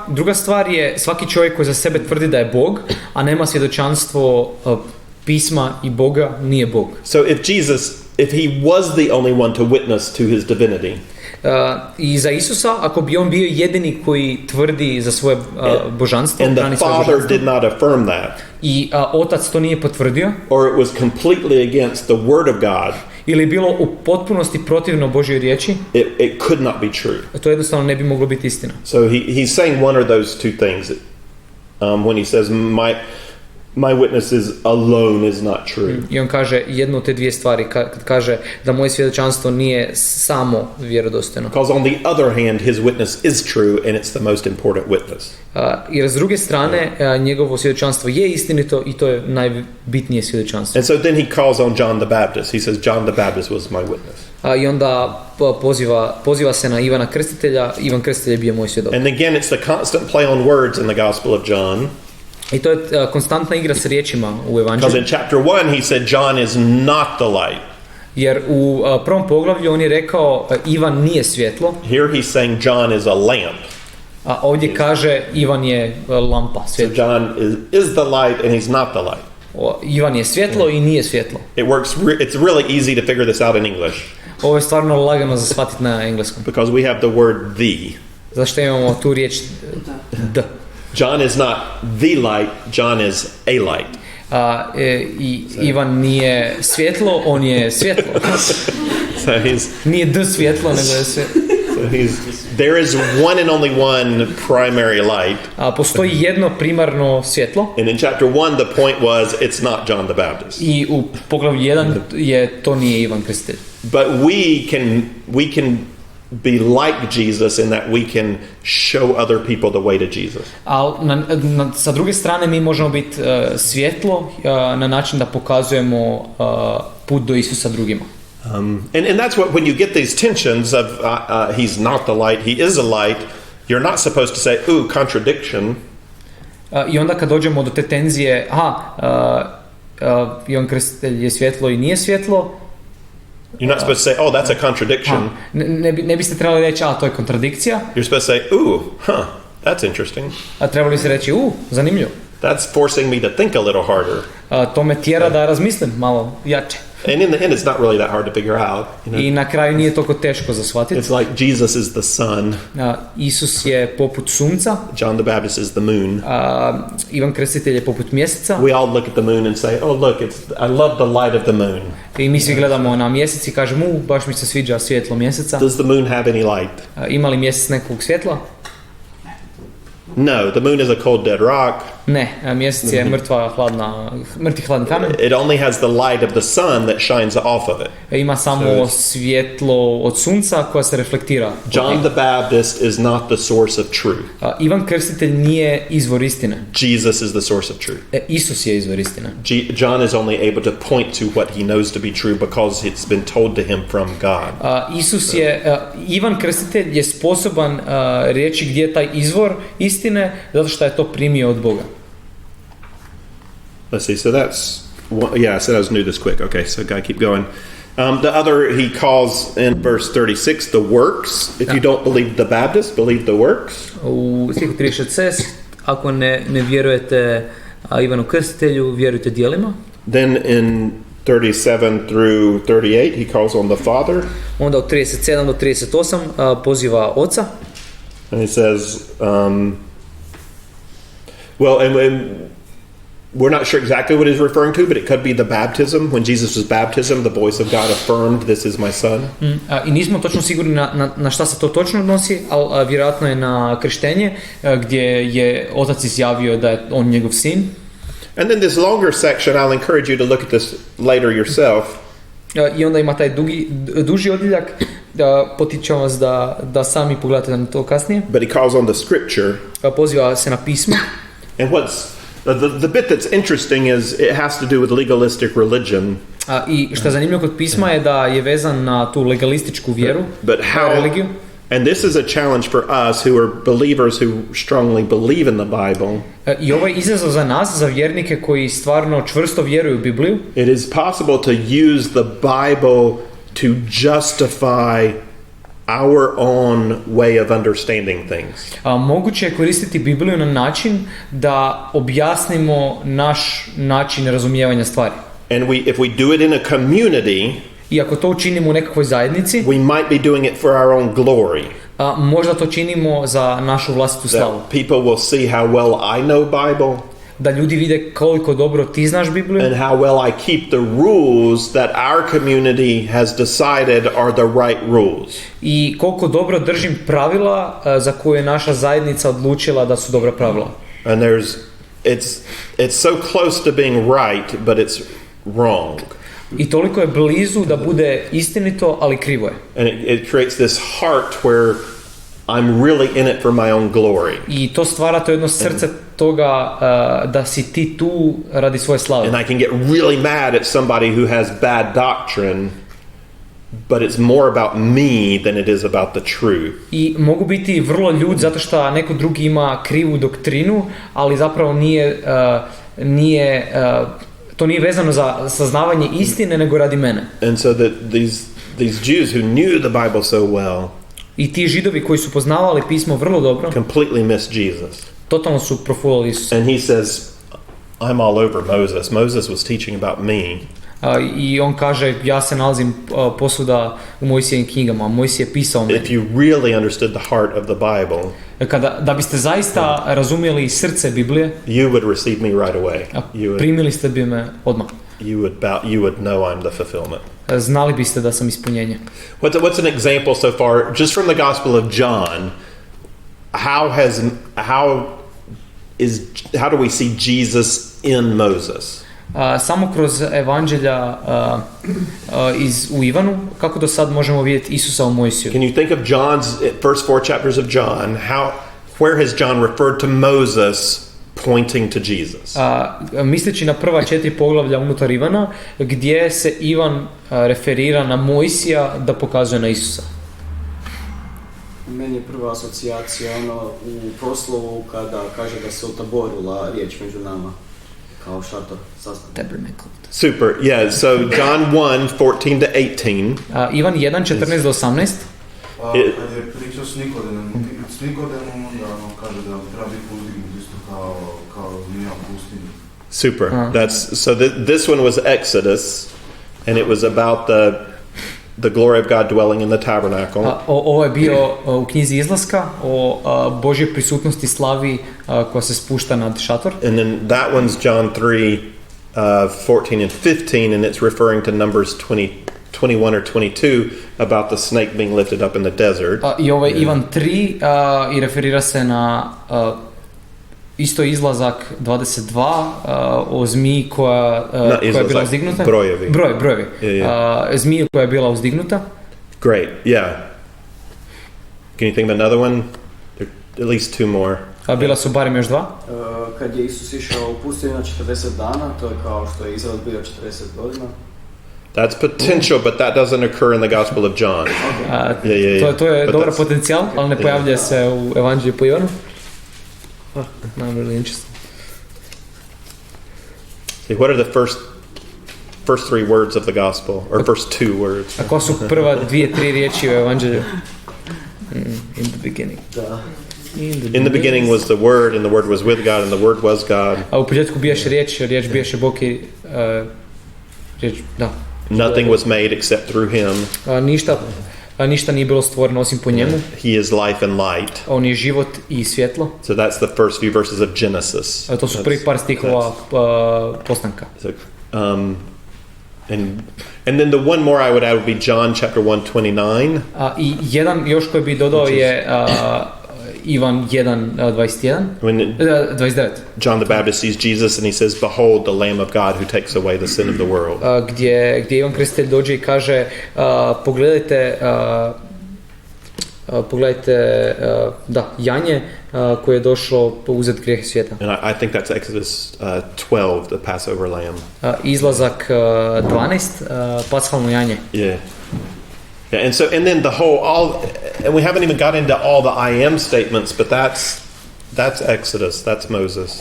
druga stvar je svaki čovjek koji za sebe tvrdi da je Bog, a nema svjedočanstvo pisma i Boga, nije Bog. So if he was the only one to witness to his divinity, I za Isusa, ako bi on bio jedini koji tvrdi za svoje božanstvo, and the Father did not affirm that, i Otac to nije potvrdio, or it was completely against the word of God, ili bilo u potpunosti protivno Božjoj riječi, it could not be true. To jednostavno ne bi moglo biti istina. So he's saying one of those 2 things. when he says, my witness is alone is not true. I on kaže jednu od te dvije stvari, kad kaže da moje svjedočanstvo nije samo vjerodostojno. Because on the other hand, his witness is true and it's the most important witness. Jer s druge strane, njegovo svjedočanstvo je istinito i to je najbitnije svjedočanstvo. And so then he calls on John the Baptist. He says, John the Baptist was my witness. I onda poziva se na Ivana Krstitelja. Ivan Krstitelj je bio moj svjedok. And again, it's the constant play on words in the Gospel of John. I to je konstantna igra s riječima u Because evanđelju. in chapter 1 he said John is not the light. Jer u prvom poglavlju on je rekao Ivan nije svjetlo, Here he's saying John is a lamp. a ovdje kaže Ivan je lampa, So svjetlo. John is the light and he's not the light. Ivan je svjetlo i nije svjetlo. It's really easy to figure this out in English Ovo je stvarno lagano za shvatiti na engleskom. because we have the word the. Zašto imamo tu riječ d? John is not the light, John is a light. I Ivan nije svjetlo, on je svjetlo. So Nije d svjetlo, nego je there is one and only one primary light. postoji jedno primarno svjetlo. And in chapter 1 the point was it's not John the Baptist. I u poglavlju 1 to nije Ivan Krstitelj. But we can be like Jesus in that we can show other people the way to Jesus. Ali sa druge strane mi možemo biti svjetlo na način da pokazujemo put do Isusa drugima. And that's when you get these tensions of he's not the light, he is a light, you're not supposed to say, ooh, contradiction. I onda kad dođemo do te tenzije, Ivan Krstitelj je svjetlo i nije svjetlo, You're not supposed to say, oh, that's a contradiction. Ne biste trebali reći, to je kontradikcija. You're supposed to say, ooh, that's interesting. A trebali se reći, zanimljivo. That's forcing me to think a little harder. To me tjera da razmislim malo jače. And in the end, it's not really that hard to figure out. You know? I na kraju nije toliko teško za shvatiti. It's like Jesus is the sun. Isus je poput sunca. John the Baptist is the moon. Ivan Krstitelj je poput mjeseca. We all look at the moon and say, oh, look, I love the light of the moon. I mi svi gledamo na mjesec i kažemo, baš mi se sviđa svjetlo mjeseca. Does the moon have any light? Ima li mjesec nekog svjetla? No, the moon is a cold, dead rock. Ne, mjesec je mrtvi hladni kamen. It only has the light of the sun that shines off of it. Ima samo svjetlo od sunca koja se reflektira. John the Baptist is not the source of truth. Ivan Krstitelj nije izvor istine. Jesus is the source of truth. Isus je izvor istine. John is only able to point to what he knows to be true because it's been told to him from God. Ivan Krstitelj je sposoban reći gdje je taj izvor istine zato što je to primio od Boga. Let's see, so that's, I said I was new this quick. Okay, so gotta keep going. The other, he calls in verse 36, the works. If you don't believe the Baptist, believe the works. U stihu 36, ako ne vjerujete Ivanu Krstitelju, vjerujte djelima. Then in 37 through 38, he calls on the Father. Onda od 37 do 38 poziva Oca. And he says, and we're not sure exactly what he's referring to, but it could be the baptism. When Jesus was baptism, the voice of God affirmed, this is my son. I nismo točno sigurni na šta se to točno odnosi, ali vjerojatno je na krštenje, gdje je Otac izjavio da je on njegov sin. And then this longer section, I'll encourage you to look at this later yourself. I onda ima taj duži odjeljak, potičem vas da sami pogledate na to kasnije. But he calls on the scripture. Poziva se na pismo. And what's the bit that's interesting is it has to do with legalistic religion. I što je zanimljivo kod pisma je da je vezan na tu legalističku vjeru, religiju. And this is a challenge for us who are believers who strongly believe in the Bible. I ovo je izazov za nas, za vjernike koji stvarno čvrsto vjeruju u Bibliju. It is possible to use the Bible to justify our own way of understanding things. Moguće je koristiti Bibliju na način da objasnimo naš način razumijevanja stvari. And if we do it in a community, i ako to učinimo u nekakvoj zajednici, we might be doing it for our own glory. Možda to činimo za našu vlastitu slavu. People will see how well I know Bible. Da ljudi vide koliko dobro ti znaš Bibliju. And how well I keep the rules that our community has decided are the right rules. I koliko dobro držim pravila za koje je naša zajednica odlučila da su dobra pravila. And there's it's so close to being right, but it's wrong. I toliko je blizu da bude istinito, ali krivo je. And it creates this heart where I'm really in it for my own glory. I to stvara to jedno srce toga da si ti tu radi svoje slave. And I can get really mad at somebody who has bad doctrine, but it's more about me than it is about the truth. I mogu biti vrlo ljud zato što neko drugi ima krivu doktrinu, ali zapravo to nije vezano za saznavanje istine, nego radi mene. And so that these Jews who knew the Bible so well, I ti Židovi koji su poznavali pismo vrlo dobro, completely missed Jesus. totalno su profulali Isusa. And he says, I'm all over Moses. Moses was teaching about me. I on kaže, ja se nalazim posvuda u Mojsijevim knjigama, Mojsije je pisao meni. If you really understood the heart of the Bible, Da biste zaista razumjeli srce Biblije, you would receive me right away. Primili ste bi me odmah. You would know I'm the fulfillment. Znali biste da sam ispunjenje. What's an example so far, just from the Gospel of John? How do we see Jesus in Moses? Samo kroz evanđelja u Ivanu, kako do sad možemo vidjeti Isusa u Mojsiju? Can you think of John's first 4 chapters of John? Where has John referred to Moses pointing to Jesus? Misleći na prva 4 poglavlja unutar Ivana, gdje se Ivan referira na Mojsija da pokazuje na Isusa. Meni je prva asocijacija u proslovu kada kaže da se otaborila riječ među nama. Kao šator sastavljen. Super, yeah, so John 1:14 to 18. Ivan 1:14 do 18. Kad je pričao s Nikodemom, onda kaže da treba biti uzdignut isto kao zmija u pustinji. Super. This one was Exodus, and it was about the glory of God dwelling in the tabernacle. Ovo je bio u knjizi Izlaska o Božjoj prisutnosti slavi koja se spušta nad šator. And then that one's John 3:14 and 15, and it's referring to Numbers 21 or 22 about the snake being lifted up in the desert. I ovo je Ivan 3 i referira se na isto Izlazak 22 o zmiji koja je bila uzdignuta. Brojevi. Zmiji koja je bila uzdignuta. Great, yeah. Can you think of another one? There are at least 2 more. Bila su barem još 2. Kad je Isus išao u pustinju na 40 dana, to je kao što je Izrael bio 40 godina. That's potential, but that doesn't occur in the Gospel of John. To je dobar potencijal, ali ne pojavlja se u Evanđelju po Ivanu. I'm really interested. See, what are the first 3 words of the Gospel, or first 2 words? A ko su prva 2-3 riječi u Evanđelju? In the beginning. In the beginning was the Word, and the Word was with God, and the Word was God. A u početku bijaše riječ bijaše Bog i riječ, da. Nothing was made except through Him. Ništa nije bilo stvoreno osim po njemu. He is life and light. On je život i svjetlo. So that's the first few verses of Genesis. To su prvi par stihova postanka. So, and then the one more I would add would be John chapter 1:29. I jedan još koji bi dodao je Ivan 1:21. 29. John the Baptist sees Jesus and he says, "Behold, the Lamb of God who takes away the sin of the world." Gdje Ivan Krstitelj dođe i kaže, pogledajte, janje koje je došlo uzeti grijeh svijeta. And I think that's Exodus 12, the Passover lamb. Izlazak 12, pashalno janje. Yeah. Yeah, and then and we haven't even got into all the I am statements, but that's Exodus, that's Moses.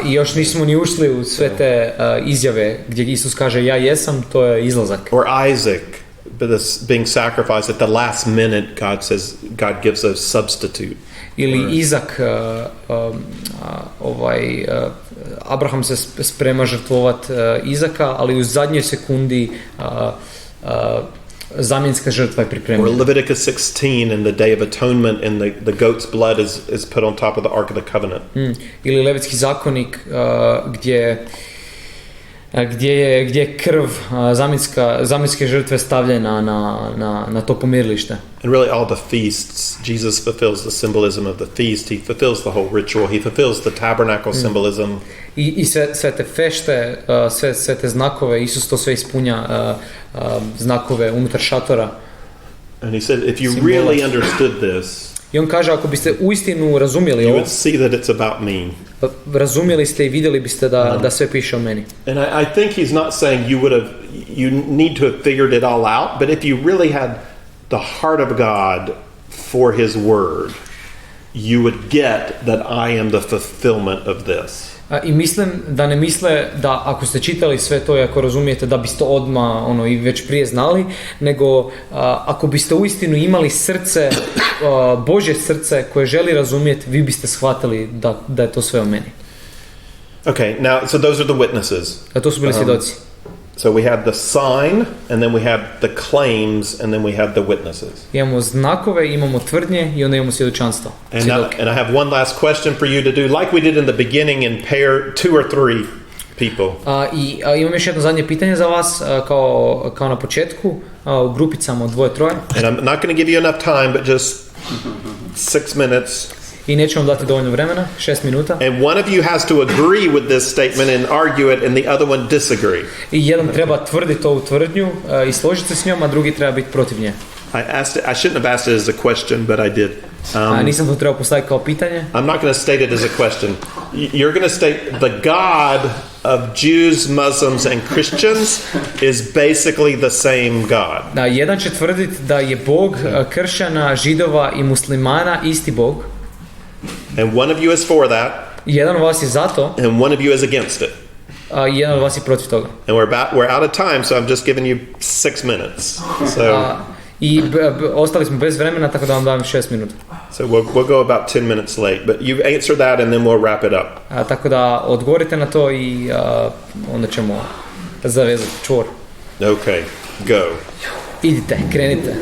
I još nismo ni ušli u sve te izjave gdje Isus kaže ja jesam, to je Izlazak. Or Isaac, being sacrificed at the last minute, God gives a substitute. Ili Izak, Abraham se sprema žrtvovat Izaka, ali u zadnjoj sekundi zamjenska žrtva je pripremljena. Or Leviticus 16 and the Day of Atonement, and the goat's blood is put on top of the Ark of the Covenant. Ili Levitski zakonik gdje gdje je krv zamjenske žrtve stavljena na to pomirilište. And really all the feasts, Jesus fulfills the symbolism of the feast. He fulfills the whole ritual. He fulfills the tabernacle symbolism. I sve te fešte, sve te znakove, Isus to sve ispunja, znakove unutar šatora. And he said, if you really understood this, I on kaže, ako biste uistinu razumjeli you ovo, would see that it's about me. razumjeli ste i vidjeli biste da sve piše o meni. And I think he's not saying you need to have figured it all out, but if you really had the heart of God for his word, you would get that I am the fulfillment of this. I mislim da ne misle da ako ste čitali sve to i ako razumijete da biste odmah i već prije znali, nego ako biste uistinu imali srce, Božje srce koje želi razumjeti, vi biste shvatili da je to sve o meni. Okay, now, so those are the witnesses. A to su bili svjedoci. So we have the sign, and then we have the claims, and then we have the witnesses. Imamo znakove, imamo tvrdnje i onda imamo svjedočanstvo. And I have one last question for you to do, like we did in the beginning, in pair 2 or 3 people. Imam još jedno zadnje pitanje za vas, kao na početku, u grupicama od 2-3. And I'm not going to give you enough time, but just 6 minutes. I neću vam dati dovoljno vremena, 6 minuta. And one of you has to agree with this statement and argue it, and the other one disagree. I jedan treba tvrditi ovu tvrdnju i složiti se s njom, a drugi treba biti protiv nje. I shouldn't have asked it as a question, but I did. Nisam to trebao postaviti kao pitanje. I'm not going to state it as a question. You're going to state the God of Jews, Muslims, and Christians is basically the same God. Da, jedan će tvrditi da je Bog kršćana, židova i muslimana isti Bog. And one of you is for that. Jedan od vas je za to. And one of you is against it. A jedan od vas je protiv toga. And we're out of time, so I'm just giving you 6 minutes. So I ostali smo bez vremena, tako da vam dajem 6 minuta. So we'll go about 10 minutes late, but you answer that and then we'll wrap it up. Tako da odgovorite na to i onda ćemo zavezati čvor. Okay, go. Idite, krenite.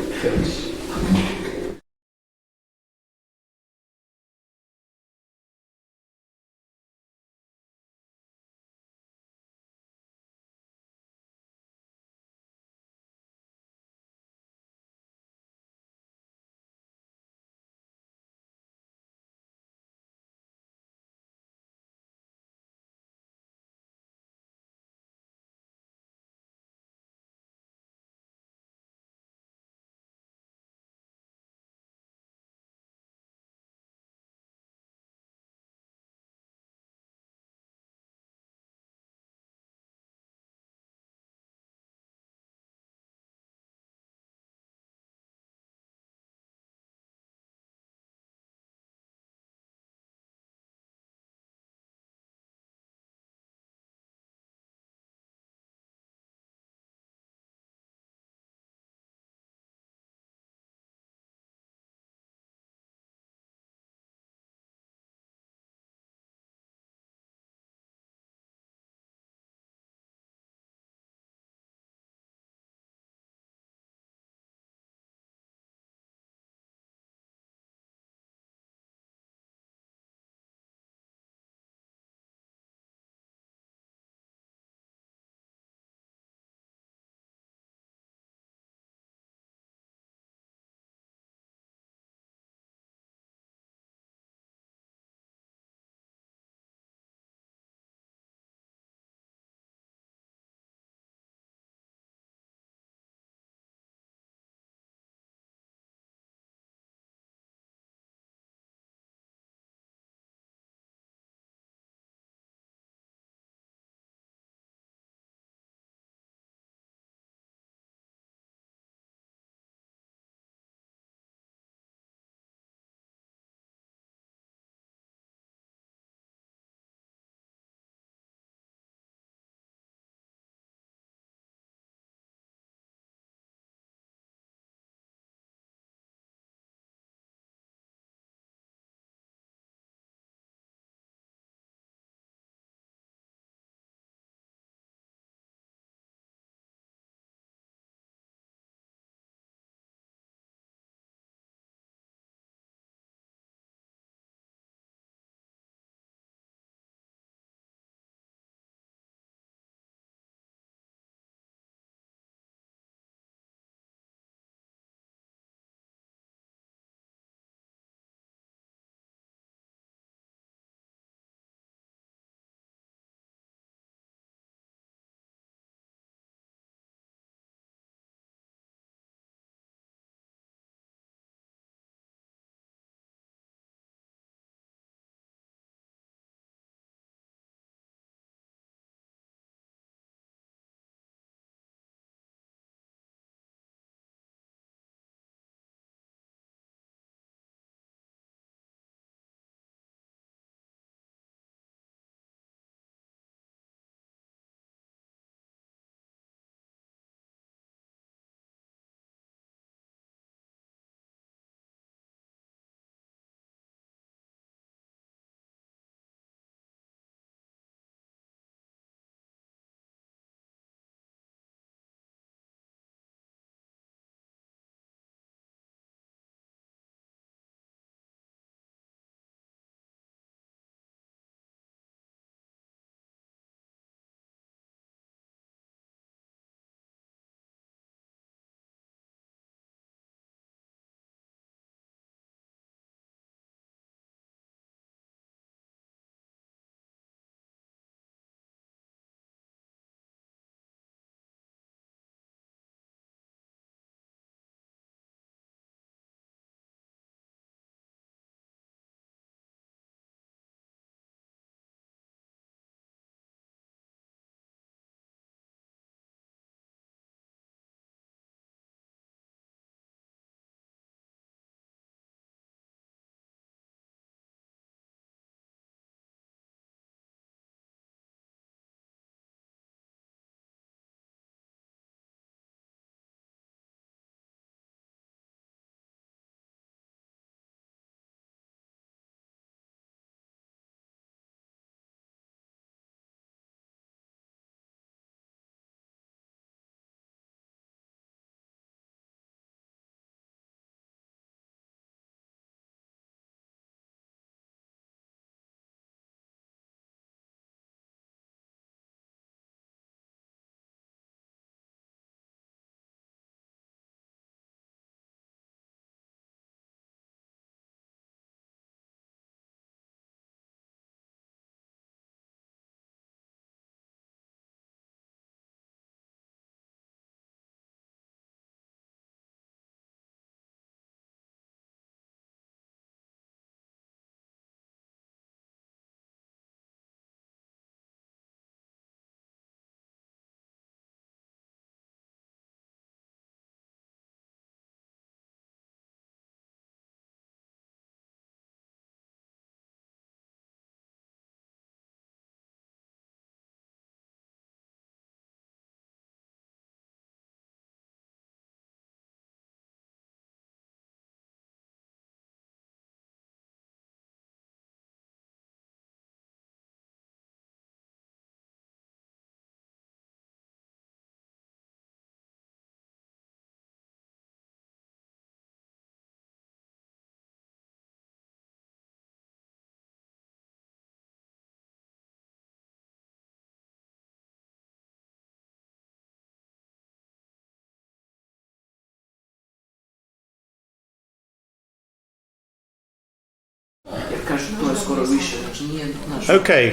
Jer kažu, to je skoro više, znači nije naš... Okay.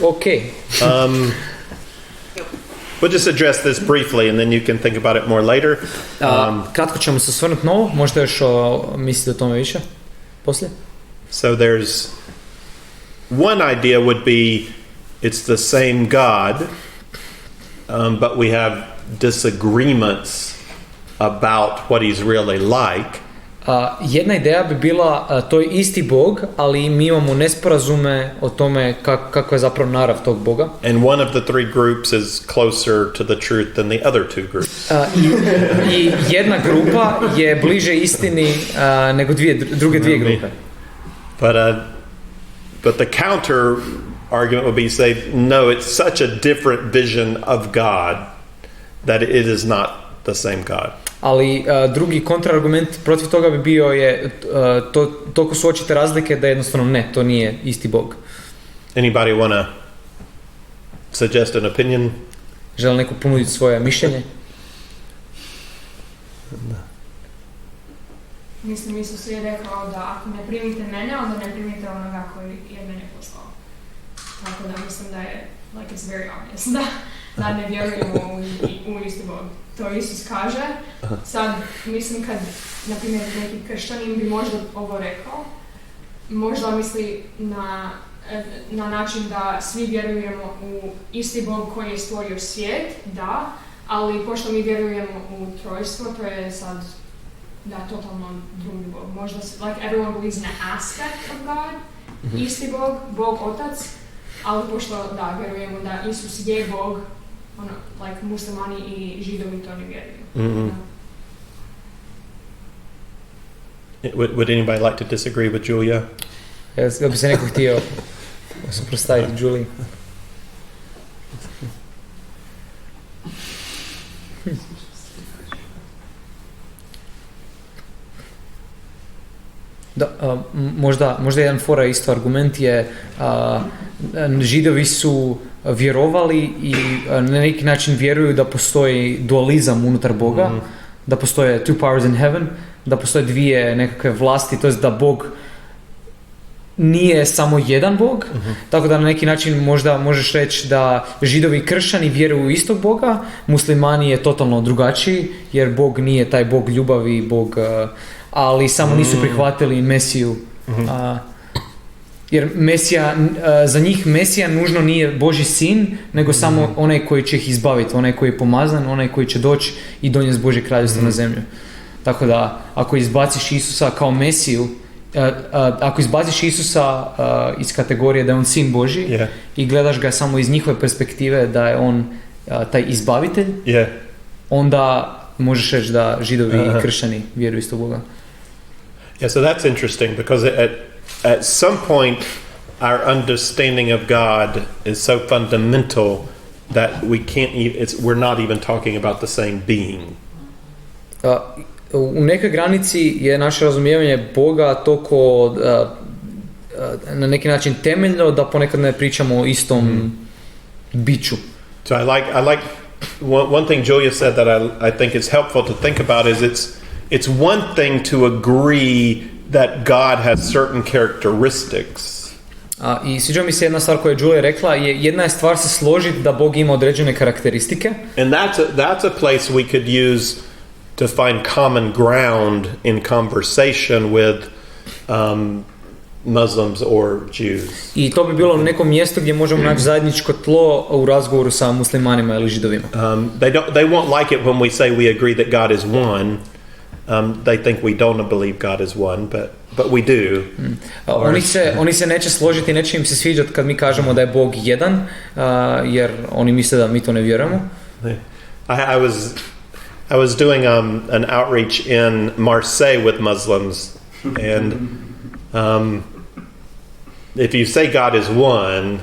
Ok. We'll just address this briefly and then you can think about it more later. Kratko ćemo se osvrnuti na ovo, možete još misliti o tome više poslije. So there's one idea would be it's the same God, but we have disagreements about what he's really like. Jedna ideja bi bila, to je isti Bog, ali mi imamo nesporazume o tome kako je zapravo narav tog Boga. And one of the three groups is closer to the truth than the other two groups. I jedna grupa je bliže istini nego druge dvije grupe. But the counter argument would be say, no, it's such a different vision of God that it is not the same God. Ali drugi kontraargument protiv toga bi bio je toliko su očite razlike da jednostavno ne, to nije isti Bog. Anybody want to suggest an opinion? Želi neko ponuditi svoje mišljenje? Mislim, Isus je rekao da ako ne primite mene, onda ne primite onoga koji je mene poslao. Tako da mislim da je, like it's very obvious, da ne vjerujemo u isti Bog. To Isus kaže. Sad, mislim kad, na primjer, neki kršćanin bi možda ovo rekao, možda misli na način da svi vjerujemo u isti Bog koji je stvorio svijet, da, ali pošto mi vjerujemo u trojstvo, to je sad totalno drugi Bog. Možda, like everyone believes in an aspect of God, isti Bog, Bog Otac, ali pošto vjerujemo da Isus je Bog, like muslimani i židovi to ne vjeruju. Would anybody like to disagree with Julia? Ja bi se neko htio suprotstaviti Juliji. Da, možda jedan fora isto argument je židovi su vjerovali i na neki način vjeruju da postoji dualizam unutar Boga, da postoje two powers in heaven, da postoje dvije nekakve vlasti, to jest da Bog nije samo jedan Bog, tako da na neki način možda možeš reći da židovi i kršćani vjeruju u istog Boga, muslimani je totalno drugačiji, jer Bog nije taj Bog ljubavi, Bog, ali samo nisu prihvatili Mesiju. Jer Mesija, za njih Mesija nužno nije Božji sin, nego samo onaj koji će ih izbaviti, onaj koji je pomazan, onaj koji će doći i donijeti Božje kraljevstvo na zemlju. Tako da, ako izbaciš Isusa kao Mesiju, ako izbaciš Isusa iz kategorije da je on sin Božji i gledaš ga samo iz njihove perspektive da je on taj izbavitelj, onda možeš reći da židovi i kršćani vjeruju isto Boga. Yeah, so that's interesting because at some point our understanding of God is so fundamental that we're not even talking about the same being. U nekoj granici je naše razumijevanje Boga toliko na neki način temeljno da ponekad ne pričamo o istom biću. So I like one thing Julia said that I think is helpful to think about is it's one thing to agree that God has certain characteristics. I sviđa mi se jedna stvar koju je Julia rekla, jedna je stvar se složiti da Bog ima određene karakteristike. And that's a place we could use to find common ground in conversation with Muslims or Jews. I to bi bilo neko mjesto gdje možemo naći zajedničko tlo u razgovoru sa muslimanima ili židovima. They won't like it when we say we agree that God is one. They think we don't believe God is one, but we do. Oni se neće složiti, neće im se sviđati kad mi kažemo da je Bog jedan, jer oni misle da mi to ne vjerujemo. I was doing an outreach in Marseille with Muslims, and if you say God is one,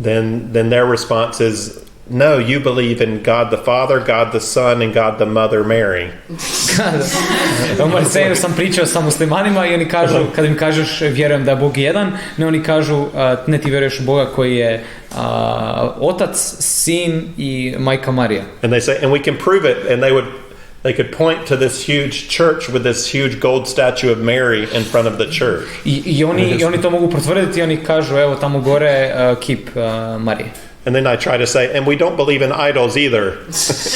then their response is, no, you believe in God the Father, God the Son, and God the Mother Mary. U Marseju sam pričao sa muslimanima i oni kažu, kad im kažeš vjerujem da je Bog jedan, ne, oni kažu ne, ti vjeruješ u Boga koji je Otac, Sin i Majka Marija. And they say, and we can prove it, and They could point to this huge church with this huge gold statue of Mary in front of the church. I oni to mogu potvrditi i oni kažu, evo tamo gore kip Marije. And then I try to say, and we don't believe in idols either.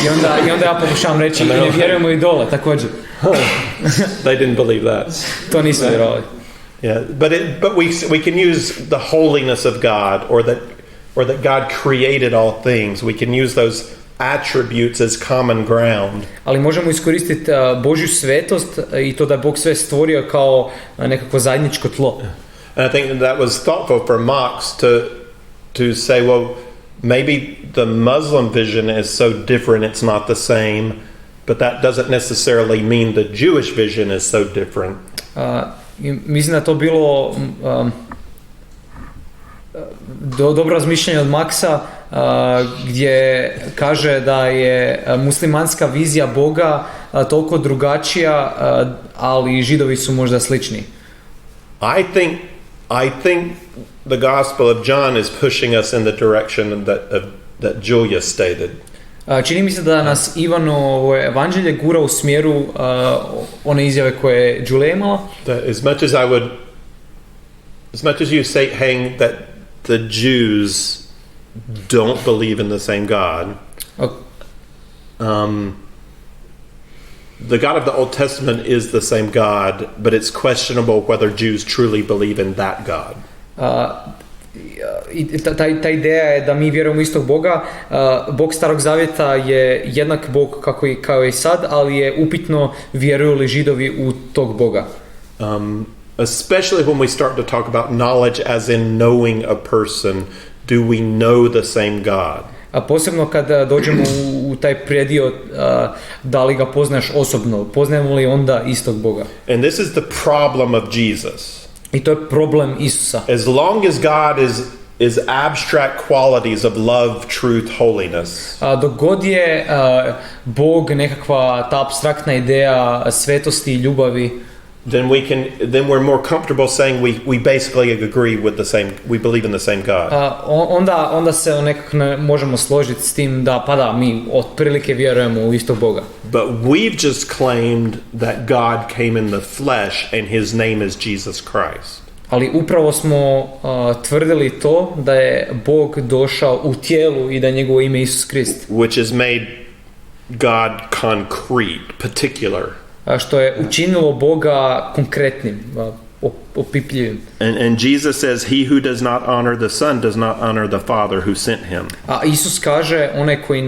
I onda ja pokušavam reći, i ne vjerujemo idole, također. They didn't believe that. To nisu vjerovali. Yeah, but we can use the holiness of God, or that God created all things. We can use those attributes as common ground. Ali možemo iskoristiti Božju svetost i to da je Bog sve stvorio kao nekako zajedničko tlo. And I think that was thoughtful for Mox to say, well, maybe the Muslim vision is so different it's not the same, but that doesn't necessarily mean the Jewish vision is so different. Mislim da to bilo dobro razmišljanje od Maksa, gdje kaže da je muslimanska vizija Boga toliko drugačija, ali Židovi su možda slični. I think the Gospel of John is pushing us in the direction that Julia stated. Čini mi se da nas Ivanovo evanđelje gura u smjeru one izjave koje je Julia imala. As much as you say, Hang, that the Jews don't believe in the same God. The God of the Old Testament is the same God, but it's questionable whether Jews truly believe in that God. Ta ideja je da mi vjerujemo istog Boga. Bog Starog Zavjeta je jednak Bog kao i sad, ali je upitno vjeruju li Židovi u tog Boga. Especially when we start to talk about knowledge as in knowing a person, do we know the same God? A posebno kad dođemo u taj predio da li ga poznaješ osobno, poznajemo li onda istog Boga? And this is the problem of Jesus. I to je problem Isusa. As long as God is abstract qualities of love, truth, holiness. Dok god je Bog nekakva ta apstraktna ideja svetosti i ljubavi, then we're more comfortable saying we basically agree with the same, we believe in the same God. Onda se nekako možemo složiti s tim da mi otprilike vjerujemo u istog Boga. But we've just claimed that God came in the flesh and his name is Jesus Christ. Ali upravo smo tvrdili to da je Bog došao u tijelu i da je njegovo ime Isus Krist. Which has made God concrete, particular. Što je učinilo Boga konkretnim, opipljivim. And Jesus says, he who does not honor the Son does not honor the Father who sent him. A Isus kaže, onaj koji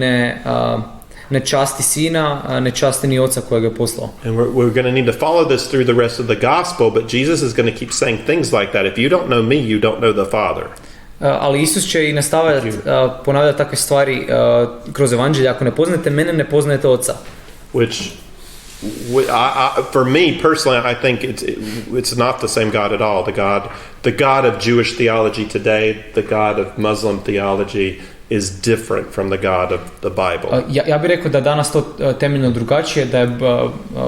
ne časti Sina, ne časti ni Oca kojeg je poslao. And we're going to need to follow this through the rest of the gospel, but Jesus is going to keep saying things like that. If you don't know me, you don't know the Father. Ali Isus će i nastavljati ponavljati takve stvari kroz evanđelje. Ako ne poznajete mene, ne poznajete Oca. Which for me personally, I think it's not the same God at all. The God of Jewish theology today, the God of Muslim theology is different from the God of the Bible. Ja bih rekao da danas to temeljno drugačije, da je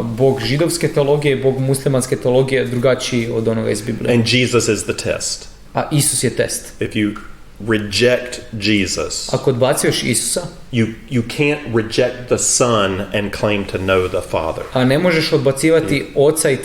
Bog židovske teologije i Bog muslimanske teologije drugačiji od onoga iz Biblije. And Jesus is the test. A Isus je test. If you reject Jesus, ako odbacuješ Isusa, you can't reject the Son and claim to know the Father. A ne možeš odbacivati Oca i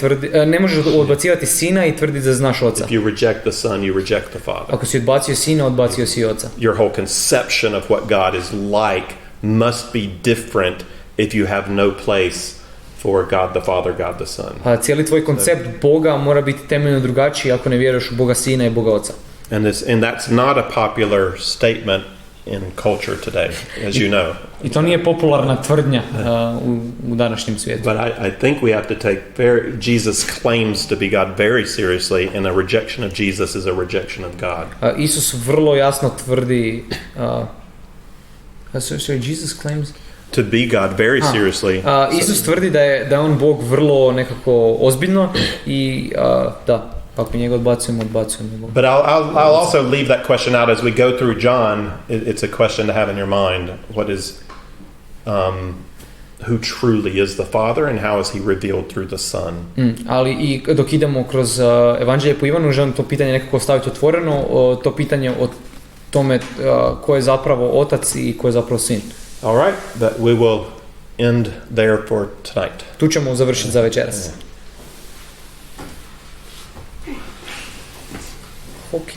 ne možeš odbacivati Sina i tvrditi da znaš Oca. If you reject the Son, you reject the Father. Ako si odbacio Sina, odbacio si Oca. Your whole conception of what God is like must be different if you have no place for God the Father, God the Son. A cijeli tvoj koncept Boga mora biti temeljno drugačiji ako ne vjeruješ u Boga Sina i Boga Oca. And that's not a popular statement in culture today, as you know. I to nije popularna tvrdnja u današnjem svijetu. But I think we have to take Jesus claims to be God very seriously, and a rejection of Jesus is a rejection of God. Isus vrlo jasno tvrdi Jesus claims to be God very seriously. Isus tvrdi da je on Bog vrlo nekako ozbiljno i da ako njega odbacujemo. But I'll also leave that question out as we go through John. It's a question to have in your mind. What is who truly is the Father and how is he revealed through the Son? Ali i dok idemo kroz evanđelje po Ivanu, želim to pitanje nekako staviti otvoreno, to pitanje o tome ko je zapravo Otac i ko je zapravo Sin. All right, that we will end there for tonight. Tu ćemo završiti za večeras. Ok.